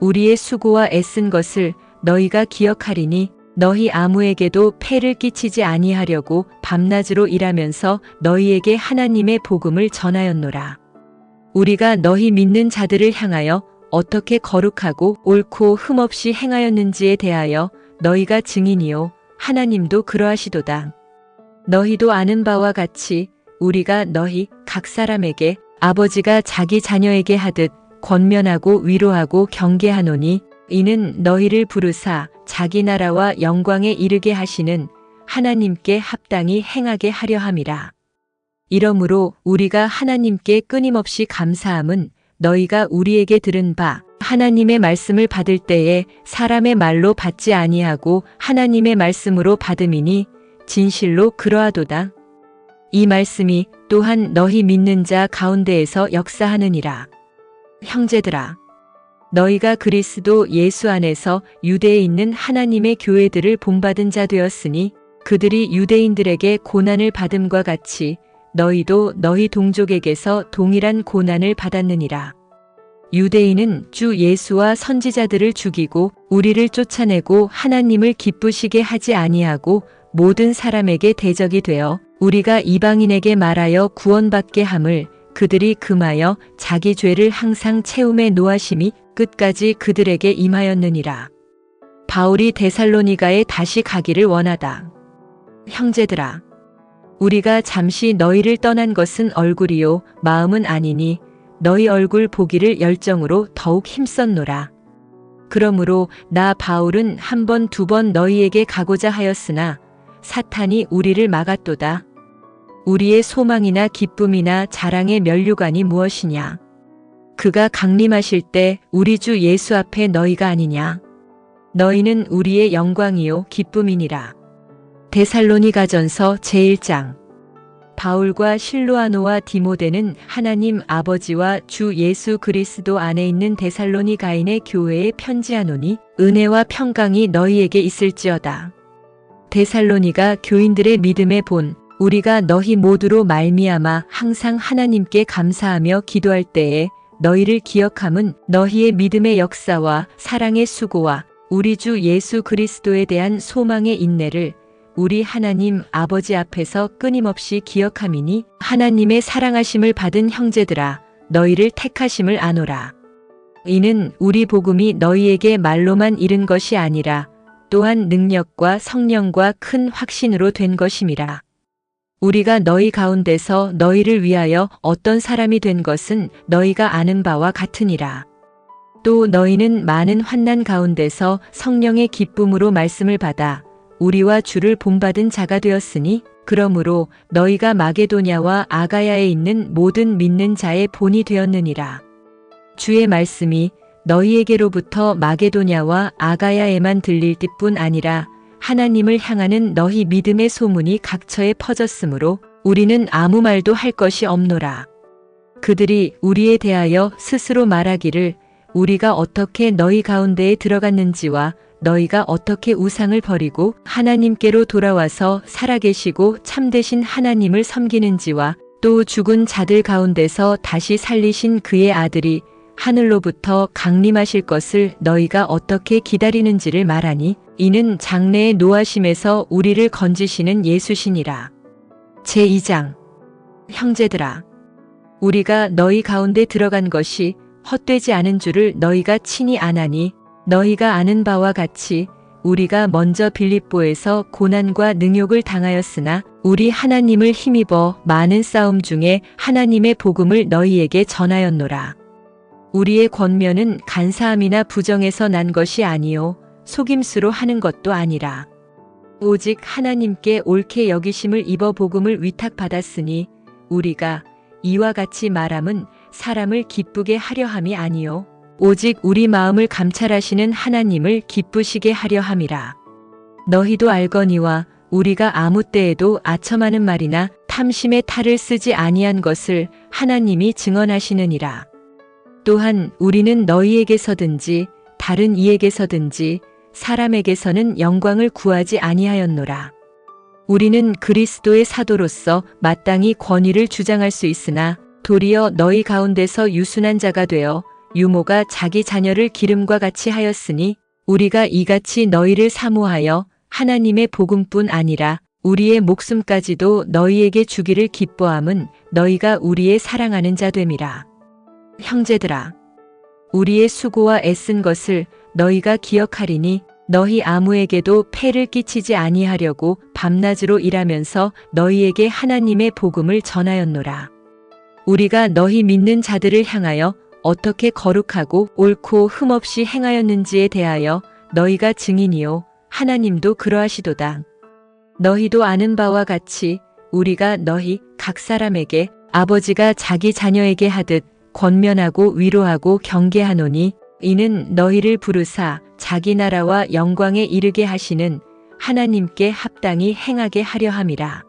[SPEAKER 1] 우리의 수고와 애쓴 것을 너희가 기억하리니 너희 아무에게도 폐를 끼치지 아니하려고 밤낮으로 일하면서 너희에게 하나님의 복음을 전하였노라. 우리가 너희 믿는 자들을 향하여 어떻게 거룩하고 옳고 흠없이 행하였는지에 대하여 너희가 증인이요 하나님도 그러하시도다. 너희도 아는 바와 같이 우리가 너희 각 사람에게 아버지가 자기 자녀에게 하듯 권면하고 위로하고 경계하노니 이는 너희를 부르사 자기 나라와 영광에 이르게 하시는 하나님께 합당히 행하게 하려 함이라. 이러므로 우리가 하나님께 끊임없이 감사함은 너희가 우리에게 들은 바 하나님의 말씀을 받을 때에 사람의 말로 받지 아니하고 하나님의 말씀으로 받음이니 진실로 그러하도다. 이 말씀이 또한 너희 믿는 자 가운데에서 역사하느니라. 형제들아, 너희가 그리스도 예수 안에서 유대에 있는 하나님의 교회들을 본받은 자 되었으니 그들이 유대인들에게 고난을 받음과 같이 너희도 너희 동족에게서 동일한 고난을 받았느니라. 유대인은 주 예수와 선지자들을 죽이고 우리를 쫓아내고 하나님을 기쁘시게 하지 아니하고 모든 사람에게 대적이 되어 우리가 이방인에게 말하여 구원받게 함을 그들이 금하여 자기 죄를 항상 채움에 노하심이 끝까지 그들에게 임하였느니라. 바울이 데살로니가에 다시 가기를 원하다. 형제들아, 우리가 잠시 너희를 떠난 것은 얼굴이요 마음은 아니니 너희 얼굴 보기를 열정으로 더욱 힘썼노라. 그러므로 나 바울은 한 번 두 번 너희에게 가고자 하였으나 사탄이 우리를 막았도다. 우리의 소망이나 기쁨이나 자랑의 면류관이 무엇이냐? 그가 강림하실 때 우리 주 예수 앞에 너희가 아니냐? 너희는 우리의 영광이요 기쁨이니라. 데살로니가전서 제1장. 바울과 실로아노와 디모데는 하나님 아버지와 주 예수 그리스도 안에 있는 데살로니가인의 교회에 편지하노니 은혜와 평강이 너희에게 있을지어다. 데살로니가 교인들의 믿음의 본 우리가 너희 모두로 말미암아 항상 하나님께 감사하며 기도할 때에 너희를 기억함은 너희의 믿음의 역사와 사랑의 수고와 우리 주 예수 그리스도에 대한 소망의 인내를 우리 하나님 아버지 앞에서 끊임없이 기억함이니 하나님의 사랑하심을 받은 형제들아 너희를 택하심을 아노라. 이는 우리 복음이 너희에게 말로만 이른 것이 아니라 또한 능력과 성령과 큰 확신으로 된 것임이라. 우리가 너희 가운데서 너희를 위하여 어떤 사람이 된 것은 너희가 아는 바와 같으니라. 또 너희는 많은 환난 가운데서 성령의 기쁨으로 말씀을 받아 우리와 주를 본받은 자가 되었으니 그러므로 너희가 마게도냐와 아가야에 있는 모든 믿는 자의 본이 되었느니라. 주의 말씀이 너희에게로부터 마게도냐와 아가야에만 들릴 뜻뿐 아니라 하나님을 향하는 너희 믿음의 소문이 각처에 퍼졌으므로 우리는 아무 말도 할 것이 없노라. 그들이 우리에 대하여 스스로 말하기를 우리가 어떻게 너희 가운데에 들어갔는지와 너희가 어떻게 우상을 버리고 하나님께로 돌아와서 살아계시고 참되신 하나님을 섬기는지와 또 죽은 자들 가운데서 다시 살리신 그의 아들이 하늘로부터 강림하실 것을 너희가 어떻게 기다리는지를 말하니 이는 장래의 노하심에서 우리를 건지시는 예수시니라. 제2장. 형제들아, 우리가 너희 가운데 들어간 것이 헛되지 않은 줄을 너희가 친히 아나니 너희가 아는 바와 같이 우리가 먼저 빌립보에서 고난과 능욕을 당하였으나 우리 하나님을 힘입어 많은 싸움 중에 하나님의 복음을 너희에게 전하였노라. 우리의 권면은 간사함이나 부정에서 난 것이 아니요 속임수로 하는 것도 아니라 오직 하나님께 옳게 여기심을 입어 복음을 위탁받았으니 우리가 이와 같이 말함은 사람을 기쁘게 하려 함이 아니요 오직 우리 마음을 감찰하시는 하나님을 기쁘시게 하려 함이라. 너희도 알거니와 우리가 아무 때에도 아첨하는 말이나 탐심의 탈을 쓰지 아니한 것을 하나님이 증언하시느니라. 또한 우리는 너희에게서든지 다른 이에게서든지 사람에게서는 영광을 구하지 아니하였노라. 우리는 그리스도의 사도로서 마땅히 권위를 주장할 수 있으나 도리어 너희 가운데서 유순한 자가 되어 유모가 자기 자녀를 기름과 같이 하였으니 우리가 이같이 너희를 사모하여 하나님의 복음뿐 아니라 우리의 목숨까지도 너희에게 주기를 기뻐함은 너희가 우리의 사랑하는 자 됨이라. 형제들아, 우리의 수고와 애쓴 것을 너희가 기억하리니 너희 아무에게도 폐를 끼치지 아니하려고 밤낮으로 일하면서 너희에게 하나님의 복음을 전하였노라. 우리가 너희 믿는 자들을 향하여 어떻게 거룩하고 옳고 흠없이 행하였는지에 대하여 너희가 증인이요 하나님도 그러하시도다. 너희도 아는 바와 같이 우리가 너희 각 사람에게 아버지가 자기 자녀에게 하듯 권면하고 위로하고 경계하노니 이는 너희를 부르사 자기 나라와 영광에 이르게 하시는 하나님께 합당히 행하게 하려 함이라.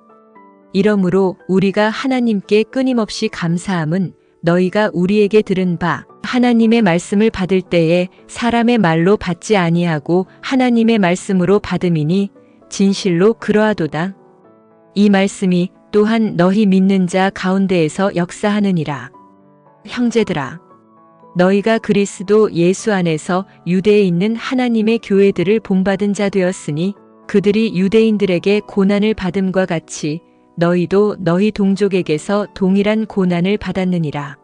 [SPEAKER 1] 이러므로 우리가 하나님께 끊임없이 감사함은 너희가 우리에게 들은 바 하나님의 말씀을 받을 때에 사람의 말로 받지 아니하고 하나님의 말씀으로 받음이니 진실로 그러하도다. 이 말씀이 또한 너희 믿는 자 가운데에서 역사하느니라. 형제들아, 너희가 그리스도 예수 안에서 유대에 있는 하나님의 교회들을 본받은 자 되었으니 그들이 유대인들에게 고난을 받음과 같이 너희도 너희 동족에게서 동일한 고난을 받았느니라.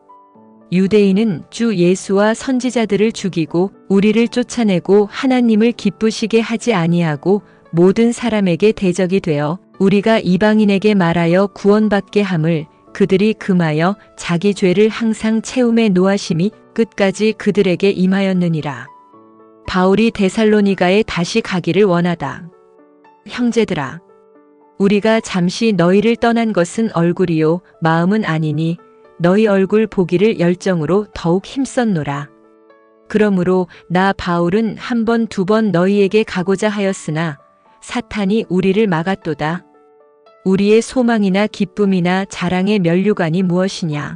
[SPEAKER 1] 유대인은 주 예수와 선지자들을 죽이고 우리를 쫓아내고 하나님을 기쁘시게 하지 아니하고 모든 사람에게 대적이 되어 우리가 이방인에게 말하여 구원받게 함을 그들이 금하여 자기 죄를 항상 채움에 노하심이 끝까지 그들에게 임하였느니라. 바울이 데살로니가에 다시 가기를 원하다. 형제들아, 우리가 잠시 너희를 떠난 것은 얼굴이요 마음은 아니니 너희 얼굴 보기를 열정으로 더욱 힘썼노라. 그러므로 나 바울은 한 번 두 번 너희에게 가고자 하였으나 사탄이 우리를 막았도다. 우리의 소망이나 기쁨이나 자랑의 면류관이 무엇이냐?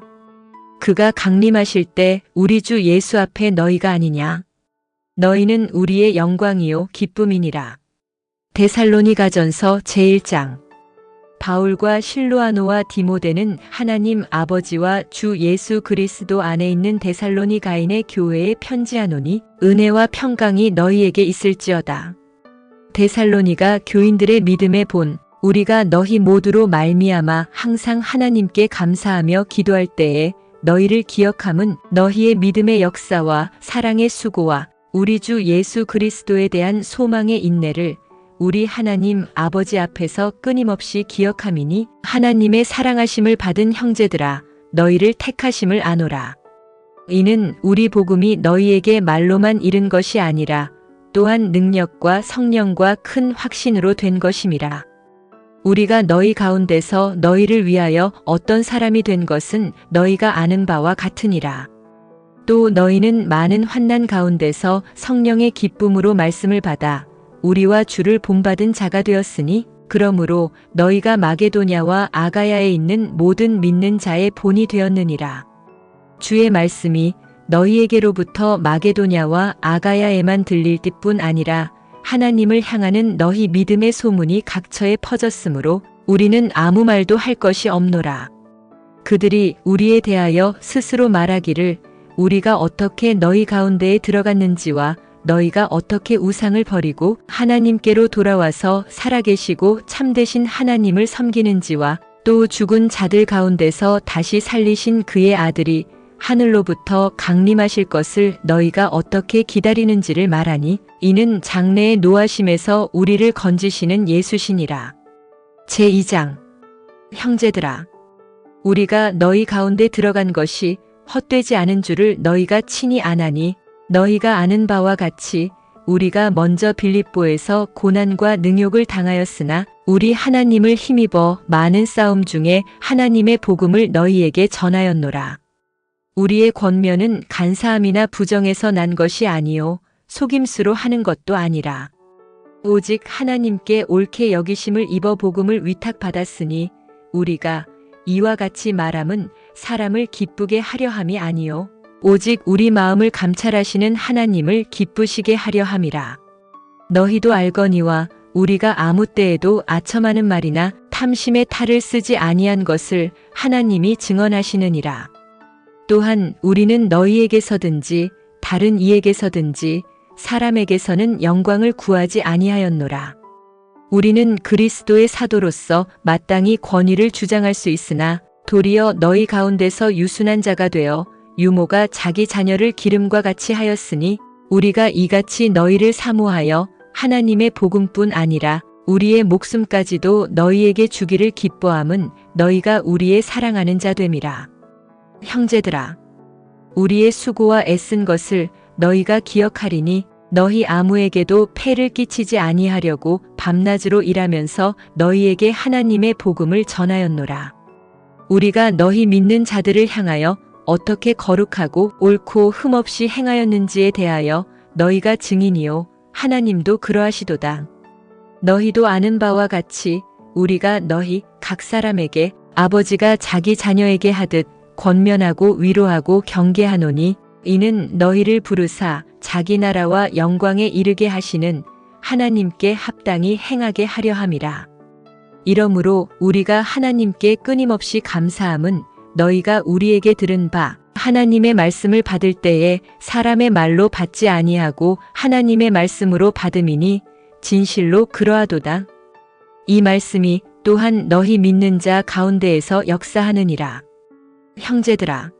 [SPEAKER 1] 그가 강림하실 때 우리 주 예수 앞에 너희가 아니냐? 너희는 우리의 영광이요 기쁨이니라. 데살로니가전서 제1장. 바울과 실로아노와 디모데는 하나님 아버지와 주 예수 그리스도 안에 있는 데살로니가인의 교회에 편지하노니 은혜와 평강이 너희에게 있을지어다. 데살로니가 교인들의 믿음의 본 우리가 너희 모두로 말미암아 항상 하나님께 감사하며 기도할 때에 너희를 기억함은 너희의 믿음의 역사와 사랑의 수고와 우리 주 예수 그리스도에 대한 소망의 인내를 우리 하나님 아버지 앞에서 끊임없이 기억함이니 하나님의 사랑하심을 받은 형제들아 너희를 택하심을 아노라. 이는 우리 복음이 너희에게 말로만 이른 것이 아니라 또한 능력과 성령과 큰 확신으로 된 것임이라. 우리가 너희 가운데서 너희를 위하여 어떤 사람이 된 것은 너희가 아는 바와 같으니라. 또 너희는 많은 환난 가운데서 성령의 기쁨으로 말씀을 받아 우리와 주를 본받은 자가 되었으니 그러므로 너희가 마게도냐와 아가야에 있는 모든 믿는 자의 본이 되었느니라. 주의 말씀이 너희에게로부터 마게도냐와 아가야에만 들릴 뿐 아니라 하나님을 향하는 너희 믿음의 소문이 각처에 퍼졌으므로 우리는 아무 말도 할 것이 없노라. 그들이 우리에 대하여 스스로 말하기를 우리가 어떻게 너희 가운데에 들어갔는지와 너희가 어떻게 우상을 버리고 하나님께로 돌아와서 살아계시고 참되신 하나님을 섬기는지와 또 죽은 자들 가운데서 다시 살리신 그의 아들이 하늘로부터 강림하실 것을 너희가 어떻게 기다리는지를 말하니 이는 장래의 노하심에서 우리를 건지시는 예수시니라. 제2장. 형제들아, 우리가 너희 가운데 들어간 것이 헛되지 않은 줄을 너희가 친히 아나니 너희가 아는 바와 같이 우리가 먼저 빌립보에서 고난과 능욕을 당하였으나 우리 하나님을 힘입어 많은 싸움 중에 하나님의 복음을 너희에게 전하였노라. 우리의 권면은 간사함이나 부정에서 난 것이 아니요 속임수로 하는 것도 아니라 오직 하나님께 옳게 여기심을 입어 복음을 위탁받았으니 우리가 이와 같이 말함은 사람을 기쁘게 하려 함이 아니요 오직 우리 마음을 감찰하시는 하나님을 기쁘시게 하려 함이라. 너희도 알거니와 우리가 아무 때에도 아첨하는 말이나 탐심의 탈을 쓰지 아니한 것을 하나님이 증언하시느니라. 또한 우리는 너희에게서든지 다른 이에게서든지 사람에게서는 영광을 구하지 아니하였노라. 우리는 그리스도의 사도로서 마땅히 권위를 주장할 수 있으나 도리어 너희 가운데서 유순한 자가 되어 유모가 자기 자녀를 기름과 같이 하였으니 우리가 이같이 너희를 사모하여 하나님의 복음뿐 아니라 우리의 목숨까지도 너희에게 주기를 기뻐함은 너희가 우리의 사랑하는 자 됨이라. 형제들아, 우리의 수고와 애쓴 것을 너희가 기억하리니 너희 아무에게도 폐를 끼치지 아니하려고 밤낮으로 일하면서 너희에게 하나님의 복음을 전하였노라. 우리가 너희 믿는 자들을 향하여 어떻게 거룩하고 옳고 흠없이 행하였는지에 대하여 너희가 증인이요 하나님도 그러하시도다. 너희도 아는 바와 같이 우리가 너희 각 사람에게 아버지가 자기 자녀에게 하듯 권면하고 위로하고 경계하노니 이는 너희를 부르사 자기 나라와 영광에 이르게 하시는 하나님께 합당히 행하게 하려 함이라. 이러므로 우리가 하나님께 끊임없이 감사함은 너희가 우리에게 들은 바 하나님의 말씀을 받을 때에 사람의 말로 받지 아니하고 하나님의 말씀으로 받음이니 진실로 그러하도다. 이 말씀이 또한 너희 믿는 자 가운데에서 역사하느니라. 형제들아,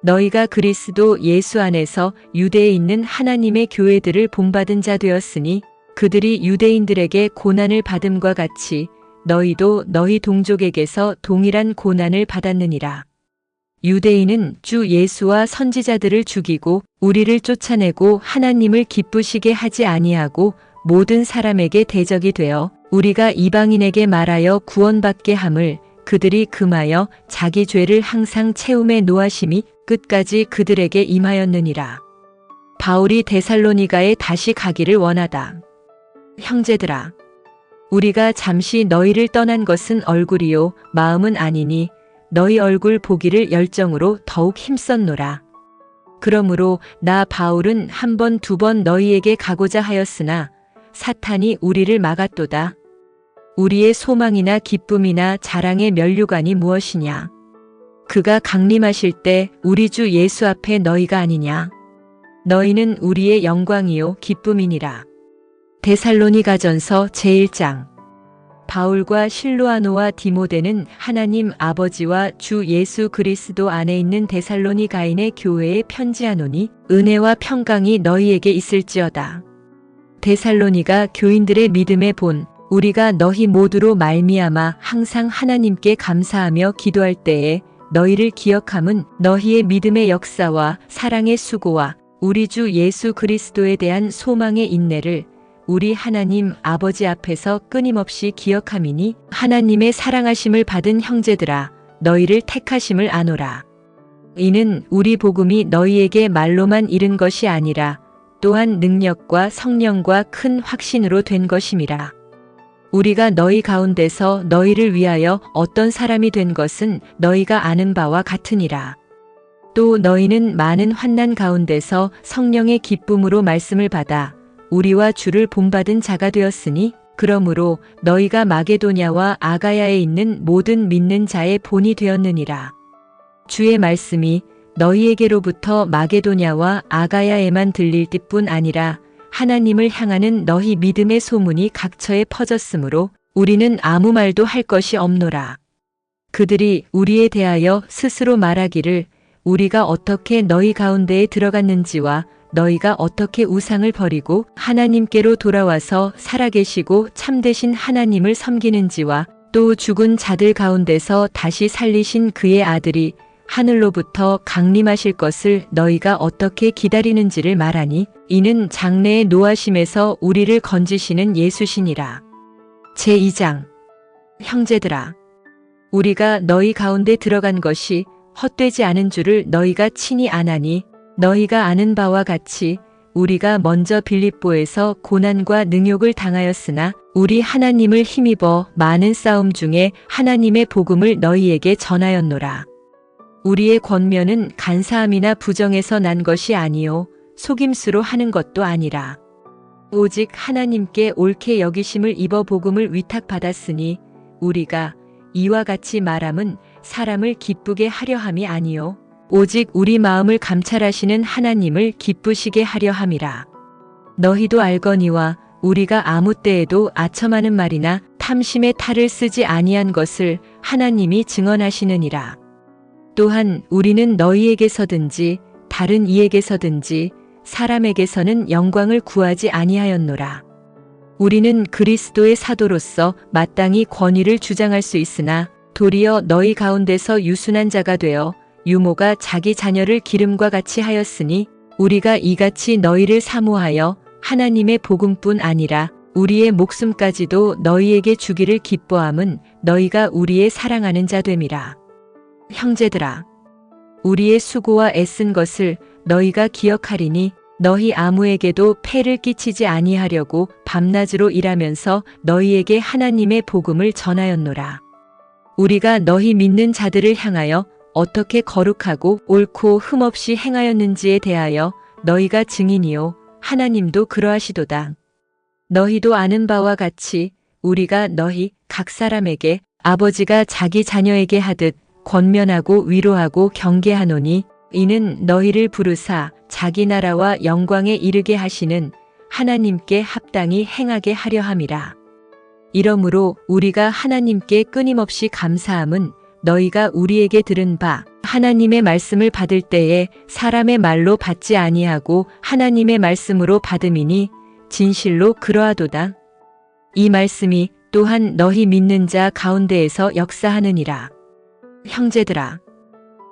[SPEAKER 1] 너희가 그리스도 예수 안에서 유대에 있는 하나님의 교회들을 본받은 자 되었으니 그들이 유대인들에게 고난을 받음과 같이 너희도 너희 동족에게서 동일한 고난을 받았느니라. 유대인은 주 예수와 선지자들을 죽이고 우리를 쫓아내고 하나님을 기쁘시게 하지 아니하고 모든 사람에게 대적이 되어 우리가 이방인에게 말하여 구원받게 함을 그들이 금하여 자기 죄를 항상 채움에 노하심이 끝까지 그들에게 임하였느니라. 바울이 데살로니가에 다시 가기를 원하다. 형제들아, 우리가 잠시 너희를 떠난 것은 얼굴이요 마음은 아니니 너희 얼굴 보기를 열정으로 더욱 힘썼노라. 그러므로 나 바울은 한 번 두 번 너희에게 가고자 하였으나 사탄이 우리를 막았도다. 우리의 소망이나 기쁨이나 자랑의 면류관이 무엇이냐? 그가 강림하실 때 우리 주 예수 앞에 너희가 아니냐? 너희는 우리의 영광이요 기쁨이니라. 데살로니가전서 제1장. 바울과 실로아노와 디모데는 하나님 아버지와 주 예수 그리스도 안에 있는 데살로니가인의 교회에 편지하노니 은혜와 평강이 너희에게 있을지어다. 데살로니가 교인들의 믿음의 본 우리가 너희 모두로 말미암아 항상 하나님께 감사하며 기도할 때에 너희를 기억함은 너희의 믿음의 역사와 사랑의 수고와 우리 주 예수 그리스도에 대한 소망의 인내를 우리 하나님 아버지 앞에서 끊임없이 기억함이니 하나님의 사랑하심을 받은 형제들아 너희를 택하심을 아노라. 이는 우리 복음이 너희에게 말로만 이른 것이 아니라 또한 능력과 성령과 큰 확신으로 된 것임이라. 우리가 너희 가운데서 너희를 위하여 어떤 사람이 된 것은 너희가 아는 바와 같으니라. 또 너희는 많은 환난 가운데서 성령의 기쁨으로 말씀을 받아 우리와 주를 본받은 자가 되었으니 그러므로 너희가 마게도냐와 아가야에 있는 모든 믿는 자의 본이 되었느니라. 주의 말씀이 너희에게로부터 마게도냐와 아가야에만 들릴 뿐 아니라 하나님을 향하는 너희 믿음의 소문이 각처에 퍼졌으므로 우리는 아무 말도 할 것이 없노라. 그들이 우리에 대하여 스스로 말하기를 우리가 어떻게 너희 가운데에 들어갔는지와 너희가 어떻게 우상을 버리고 하나님께로 돌아와서 살아계시고 참되신 하나님을 섬기는지와 또 죽은 자들 가운데서 다시 살리신 그의 아들이 하늘로부터 강림하실 것을 너희가 어떻게 기다리는지를 말하니 이는 장래의 노하심에서 우리를 건지시는 예수시니라. 제2장. 형제들아, 우리가 너희 가운데 들어간 것이 헛되지 않은 줄을 너희가 친히 아나니 너희가 아는 바와 같이 우리가 먼저 빌립보에서 고난과 능욕을 당하였으나 우리 하나님을 힘입어 많은 싸움 중에 하나님의 복음을 너희에게 전하였노라. 우리의 권면은 간사함이나 부정에서 난 것이 아니요 속임수로 하는 것도 아니라 오직 하나님께 옳게 여기심을 입어 복음을 위탁받았으니 우리가 이와 같이 말함은 사람을 기쁘게 하려 함이 아니요 오직 우리 마음을 감찰하시는 하나님을 기쁘시게 하려 함이라. 너희도 알거니와 우리가 아무 때에도 아첨하는 말이나 탐심의 탈을 쓰지 아니한 것을 하나님이 증언하시느니라. 또한 우리는 너희에게서든지 다른 이에게서든지 사람에게서는 영광을 구하지 아니하였노라. 우리는 그리스도의 사도로서 마땅히 권위를 주장할 수 있으나 도리어 너희 가운데서 유순한 자가 되어 유모가 자기 자녀를 기름과 같이 하였으니 우리가 이같이 너희를 사모하여 하나님의 복음뿐 아니라 우리의 목숨까지도 너희에게 주기를 기뻐함은 너희가 우리의 사랑하는 자 됨이라. 형제들아, 우리의 수고와 애쓴 것을 너희가 기억하리니 너희 아무에게도 폐를 끼치지 아니하려고 밤낮으로 일하면서 너희에게 하나님의 복음을 전하였노라. 우리가 너희 믿는 자들을 향하여 어떻게 거룩하고 옳고 흠없이 행하였는지에 대하여 너희가 증인이요 하나님도 그러하시도다. 너희도 아는 바와 같이 우리가 너희 각 사람에게 아버지가 자기 자녀에게 하듯 권면하고 위로하고 경계하노니 이는 너희를 부르사 자기 나라와 영광에 이르게 하시는 하나님께 합당히 행하게 하려 함이라. 이러므로 우리가 하나님께 끊임없이 감사함은 너희가 우리에게 들은 바 하나님의 말씀을 받을 때에 사람의 말로 받지 아니하고 하나님의 말씀으로 받음이니 진실로 그러하도다. 이 말씀이 또한 너희 믿는 자 가운데에서 역사하느니라. 형제들아,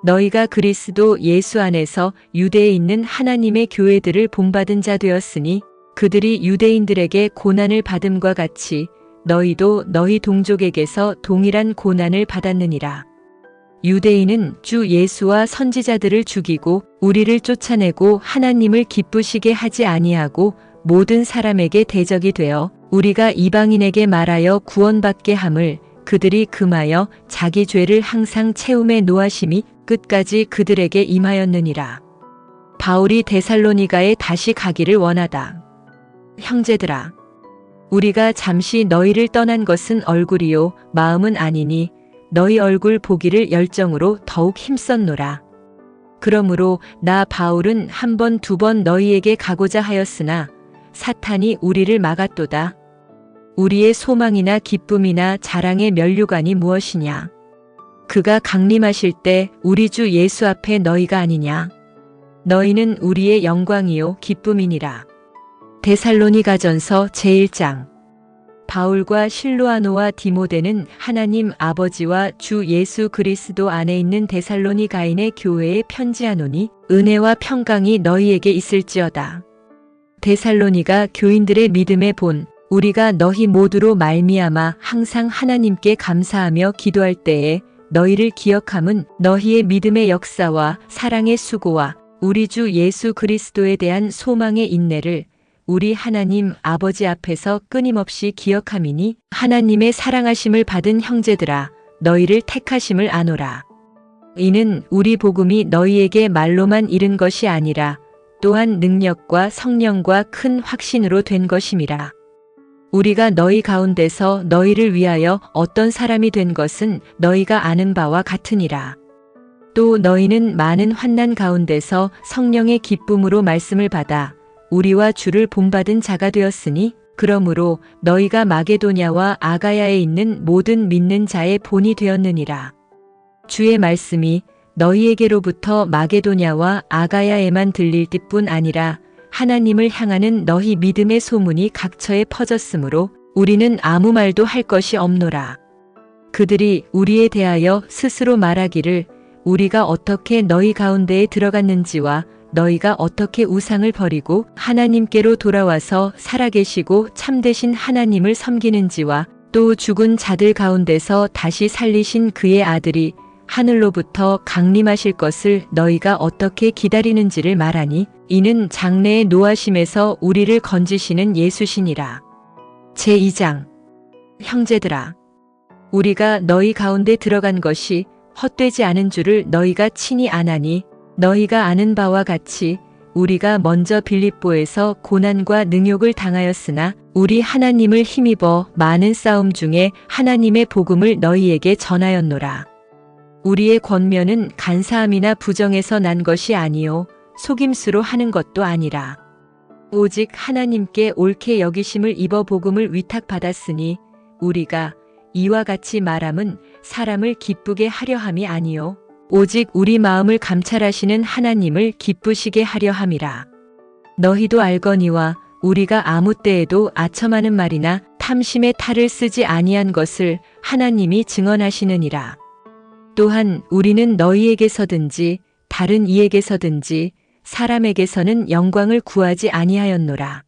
[SPEAKER 1] 너희가 그리스도 예수 안에서 유대에 있는 하나님의 교회들을 본받은 자 되었으니 그들이 유대인들에게 고난을 받음과 같이 너희도 너희 동족에게서 동일한 고난을 받았느니라. 유대인은 주 예수와 선지자들을 죽이고 우리를 쫓아내고 하나님을 기쁘시게 하지 아니하고 모든 사람에게 대적이 되어 우리가 이방인에게 말하여 구원받게 함을 그들이 금하여 자기 죄를 항상 채움에 노하심이 끝까지 그들에게 임하였느니라. 바울이 데살로니가에 다시 가기를 원하다. 형제들아, 우리가 잠시 너희를 떠난 것은 얼굴이요 마음은 아니니 너희 얼굴 보기를 열정으로 더욱 힘썼노라. 그러므로 나 바울은 한 번 두 번 너희에게 가고자 하였으나 사탄이 우리를 막았도다. 우리의 소망이나 기쁨이나 자랑의 면류관이 무엇이냐? 그가 강림하실 때 우리 주 예수 앞에 너희가 아니냐? 너희는 우리의 영광이요 기쁨이니라. 데살로니가전서 제1장. 바울과 실로아노와 디모데는 하나님 아버지와 주 예수 그리스도 안에 있는 데살로니가인의 교회에 편지하노니 은혜와 평강이 너희에게 있을지어다. 데살로니가 교인들의 믿음의 본 우리가 너희 모두로 말미암아 항상 하나님께 감사하며 기도할 때에 너희를 기억함은 너희의 믿음의 역사와 사랑의 수고와 우리 주 예수 그리스도에 대한 소망의 인내를 우리 하나님 아버지 앞에서 끊임없이 기억함이니 하나님의 사랑하심을 받은 형제들아 너희를 택하심을 아노라. 이는 우리 복음이 너희에게 말로만 이른 것이 아니라 또한 능력과 성령과 큰 확신으로 된 것임이라. 우리가 너희 가운데서 너희를 위하여 어떤 사람이 된 것은 너희가 아는 바와 같으니라. 또 너희는 많은 환난 가운데서 성령의 기쁨으로 말씀을 받아 우리와 주를 본받은 자가 되었으니 그러므로 너희가 마게도냐와 아가야에 있는 모든 믿는 자의 본이 되었느니라. 주의 말씀이 너희에게로부터 마게도냐와 아가야에만 들릴 뿐 아니라 하나님을 향하는 너희 믿음의 소문이 각처에 퍼졌으므로 우리는 아무 말도 할 것이 없노라. 그들이 우리에 대하여 스스로 말하기를 우리가 어떻게 너희 가운데에 들어갔는지와 너희가 어떻게 우상을 버리고 하나님께로 돌아와서 살아계시고 참되신 하나님을 섬기는지와 또 죽은 자들 가운데서 다시 살리신 그의 아들이 하늘로부터 강림하실 것을 너희가 어떻게 기다리는지를 말하니 이는 장래의 노하심에서 우리를 건지시는 예수시니라. 제2장. 형제들아, 우리가 너희 가운데 들어간 것이 헛되지 않은 줄을 너희가 친히 아나니 너희가 아는 바와 같이 우리가 먼저 빌립보에서 고난과 능욕을 당하였으나 우리 하나님을 힘입어 많은 싸움 중에 하나님의 복음을 너희에게 전하였노라. 우리의 권면은 간사함이나 부정에서 난 것이 아니요 속임수로 하는 것도 아니라 오직 하나님께 옳게 여기심을 입어 복음을 위탁받았으니 우리가 이와 같이 말함은 사람을 기쁘게 하려 함이 아니요 오직 우리 마음을 감찰하시는 하나님을 기쁘시게 하려 함이라. 너희도 알거니와 우리가 아무 때에도 아첨하는 말이나 탐심의 탈을 쓰지 아니한 것을 하나님이 증언하시느니라. 또한 우리는 너희에게서든지 다른 이에게서든지 사람에게서는 영광을 구하지 아니하였노라.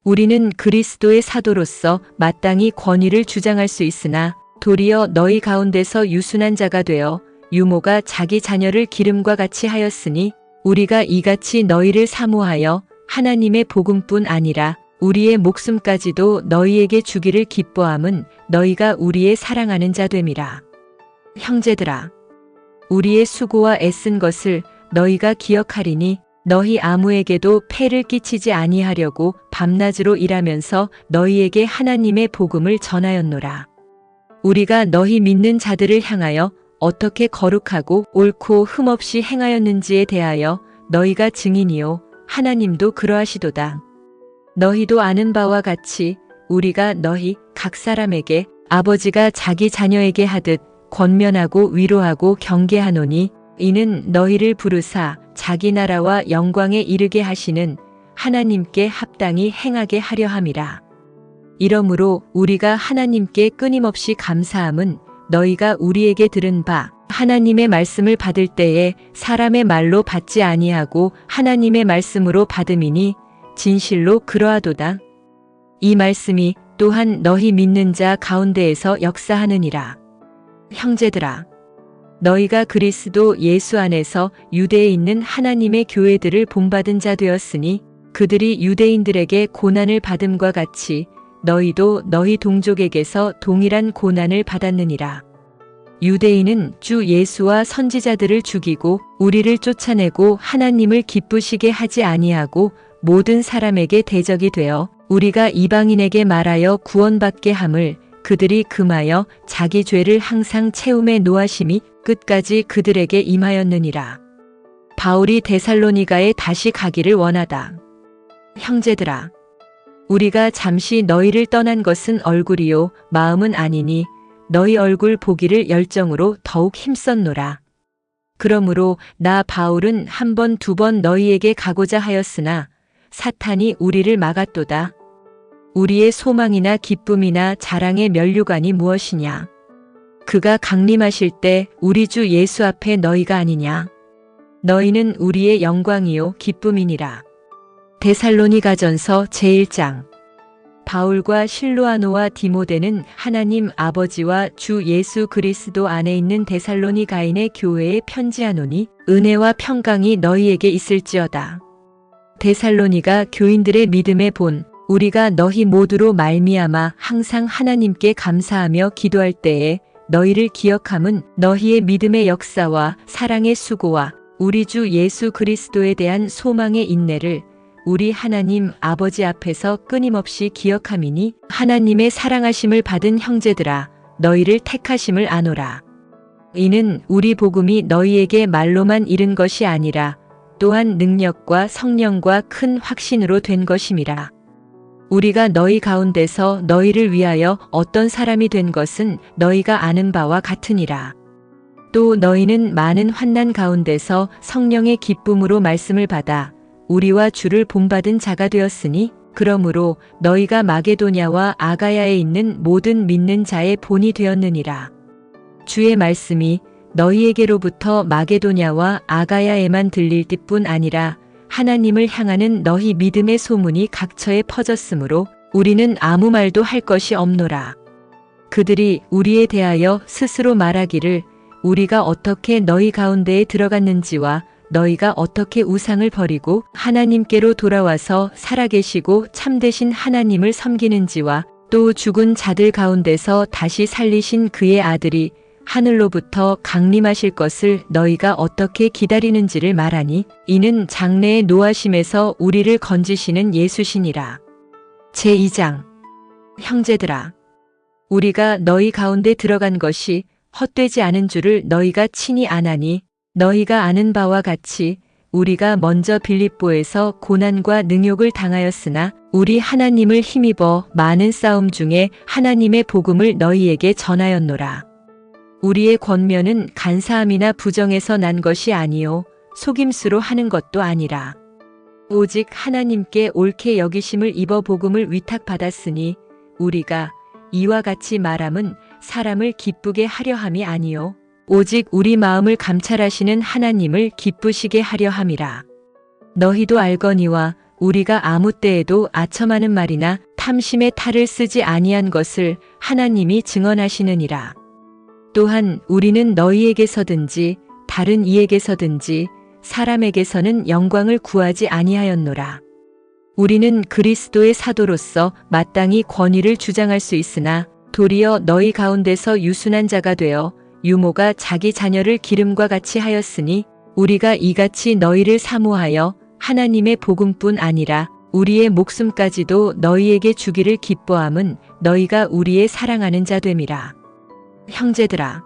[SPEAKER 1] 우리는 그리스도의 사도로서 마땅히 권위를 주장할 수 있으나 도리어 너희 가운데서 유순한 자가 되어 유모가 자기 자녀를 기름과 같이 하였으니 우리가 이같이 너희를 사모하여 하나님의 복음뿐 아니라 우리의 목숨까지도 너희에게 주기를 기뻐함은 너희가 우리의 사랑하는 자 됨이라. 형제들아, 우리의 수고와 애쓴 것을 너희가 기억하리니 너희 아무에게도 폐를 끼치지 아니하려고 밤낮으로 일하면서 너희에게 하나님의 복음을 전하였노라. 우리가 너희 믿는 자들을 향하여 어떻게 거룩하고 옳고 흠없이 행하였는지에 대하여 너희가 증인이요 하나님도 그러하시도다. 너희도 아는 바와 같이 우리가 너희 각 사람에게 아버지가 자기 자녀에게 하듯 권면하고 위로하고 경계하노니 이는 너희를 부르사 자기 나라와 영광에 이르게 하시는 하나님께 합당히 행하게 하려 함이라. 이러므로 우리가 하나님께 끊임없이 감사함은 너희가 우리에게 들은 바 하나님의 말씀을 받을 때에 사람의 말로 받지 아니하고 하나님의 말씀으로 받음이니 진실로 그러하도다. 이 말씀이 또한 너희 믿는 자 가운데에서 역사하느니라. 형제들아, 너희가 그리스도 예수 안에서 유대에 있는 하나님의 교회들을 본받은 자 되었으니 그들이 유대인들에게 고난을 받음과 같이 너희도 너희 동족에게서 동일한 고난을 받았느니라. 유대인은 주 예수와 선지자들을 죽이고 우리를 쫓아내고 하나님을 기쁘시게 하지 아니하고 모든 사람에게 대적이 되어 우리가 이방인에게 말하여 구원받게 함을 그들이 금하여 자기 죄를 항상 채움에 노하심이 끝까지 그들에게 임하였느니라. 바울이 데살로니가에 다시 가기를 원하다. 형제들아, 우리가 잠시 너희를 떠난 것은 얼굴이요 마음은 아니니 너희 얼굴 보기를 열정으로 더욱 힘썼노라. 그러므로 나 바울은 한 번 두 번 너희에게 가고자 하였으나 사탄이 우리를 막았도다. 우리의 소망이나 기쁨이나 자랑의 면류관이 무엇이냐? 그가 강림하실 때 우리 주 예수 앞에 너희가 아니냐? 너희는 우리의 영광이요 기쁨이니라. 데살로니가전서 제1장. 바울과 실로아노와 디모데는 하나님 아버지와 주 예수 그리스도 안에 있는 데살로니가인의 교회에 편지하노니 은혜와 평강이 너희에게 있을지어다. 데살로니가 교인들의 믿음의 본 우리가 너희 모두로 말미암아 항상 하나님께 감사하며 기도할 때에 너희를 기억함은 너희의 믿음의 역사와 사랑의 수고와 우리 주 예수 그리스도에 대한 소망의 인내를 우리 하나님 아버지 앞에서 끊임없이 기억함이니 하나님의 사랑하심을 받은 형제들아 너희를 택하심을 아노라. 이는 우리 복음이 너희에게 말로만 이른 것이 아니라 또한 능력과 성령과 큰 확신으로 된 것임이라. 우리가 너희 가운데서 너희를 위하여 어떤 사람이 된 것은 너희가 아는 바와 같으니라. 또 너희는 많은 환난 가운데서 성령의 기쁨으로 말씀을 받아 우리와 주를 본받은 자가 되었으니 그러므로 너희가 마게도냐와 아가야에 있는 모든 믿는 자의 본이 되었느니라. 주의 말씀이 너희에게로부터 마게도냐와 아가야에만 들릴 뿐 아니라 하나님을 향하는 너희 믿음의 소문이 각처에 퍼졌으므로 우리는 아무 말도 할 것이 없노라. 그들이 우리에 대하여 스스로 말하기를 우리가 어떻게 너희 가운데에 들어갔는지와 너희가 어떻게 우상을 버리고 하나님께로 돌아와서 살아계시고 참되신 하나님을 섬기는지와 또 죽은 자들 가운데서 다시 살리신 그의 아들이 하늘로부터 강림하실 것을 너희가 어떻게 기다리는지를 말하니 이는 장래의 노하심에서 우리를 건지시는 예수시니라. 제2장. 형제들아, 우리가 너희 가운데 들어간 것이 헛되지 않은 줄을 너희가 친히 아나니 너희가 아는 바와 같이 우리가 먼저 빌립보에서 고난과 능욕을 당하였으나 우리 하나님을 힘입어 많은 싸움 중에 하나님의 복음을 너희에게 전하였노라. 우리의 권면은 간사함이나 부정에서 난 것이 아니요 속임수로 하는 것도 아니라 오직 하나님께 옳게 여기심을 입어 복음을 위탁받았으니 우리가 이와 같이 말함은 사람을 기쁘게 하려 함이 아니요 오직 우리 마음을 감찰하시는 하나님을 기쁘시게 하려 함이라. 너희도 알거니와 우리가 아무 때에도 아첨하는 말이나 탐심의 탈을 쓰지 아니한 것을 하나님이 증언하시느니라. 또한 우리는 너희에게서든지 다른 이에게서든지 사람에게서는 영광을 구하지 아니하였노라. 우리는 그리스도의 사도로서 마땅히 권위를 주장할 수 있으나 도리어 너희 가운데서 유순한 자가 되어 유모가 자기 자녀를 기름과 같이 하였으니 우리가 이같이 너희를 사모하여 하나님의 복음뿐 아니라 우리의 목숨까지도 너희에게 주기를 기뻐함은 너희가 우리의 사랑하는 자 됨이라. 형제들아,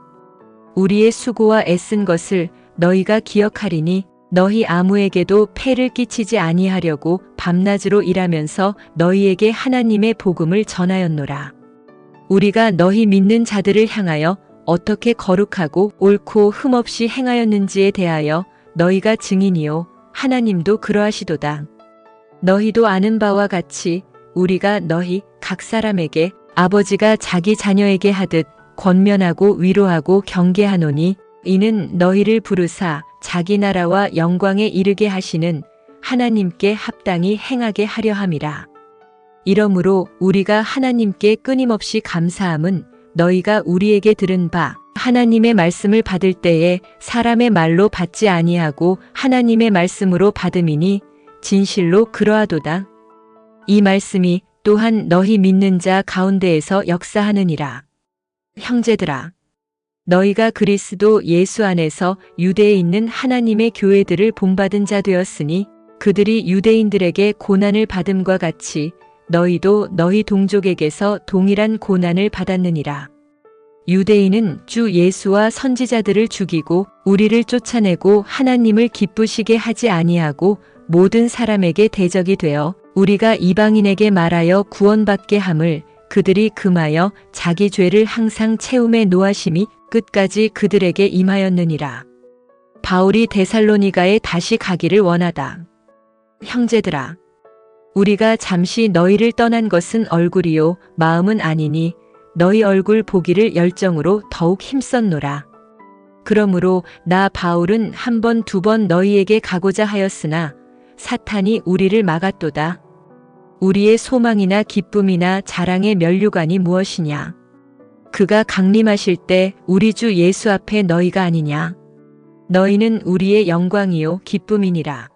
[SPEAKER 1] 우리의 수고와 애쓴 것을 너희가 기억하리니 너희 아무에게도 폐를 끼치지 아니하려고 밤낮으로 일하면서 너희에게 하나님의 복음을 전하였노라. 우리가 너희 믿는 자들을 향하여 어떻게 거룩하고 옳고 흠없이 행하였는지에 대하여 너희가 증인이요 하나님도 그러하시도다. 너희도 아는 바와 같이 우리가 너희 각 사람에게 아버지가 자기 자녀에게 하듯 권면하고 위로하고 경계하노니 이는 너희를 부르사 자기 나라와 영광에 이르게 하시는 하나님께 합당히 행하게 하려 함이라. 이러므로 우리가 하나님께 끊임없이 감사함은 너희가 우리에게 들은 바 하나님의 말씀을 받을 때에 사람의 말로 받지 아니하고 하나님의 말씀으로 받음이니 진실로 그러하도다. 이 말씀이 또한 너희 믿는 자 가운데에서 역사하느니라. 형제들아, 너희가 그리스도 예수 안에서 유대에 있는 하나님의 교회들을 본받은 자 되었으니 그들이 유대인들에게 고난을 받음과 같이 너희도 너희 동족에게서 동일한 고난을 받았느니라. 유대인은 주 예수와 선지자들을 죽이고 우리를 쫓아내고 하나님을 기쁘시게 하지 아니하고 모든 사람에게 대적이 되어 우리가 이방인에게 말하여 구원받게 함을 그들이 금하여 자기 죄를 항상 채움에 노하심이 끝까지 그들에게 임하였느니라. 바울이 데살로니가에 다시 가기를 원하다. 형제들아, 우리가 잠시 너희를 떠난 것은 얼굴이요 마음은 아니니 너희 얼굴 보기를 열정으로 더욱 힘썼노라. 그러므로 나 바울은 한 번 두 번 너희에게 가고자 하였으나 사탄이 우리를 막았도다. 우리의 소망이나 기쁨이나 자랑의 면류관이 무엇이냐? 그가 강림하실 때 우리 주 예수 앞에 너희가 아니냐? 너희는 우리의 영광이요 기쁨이니라.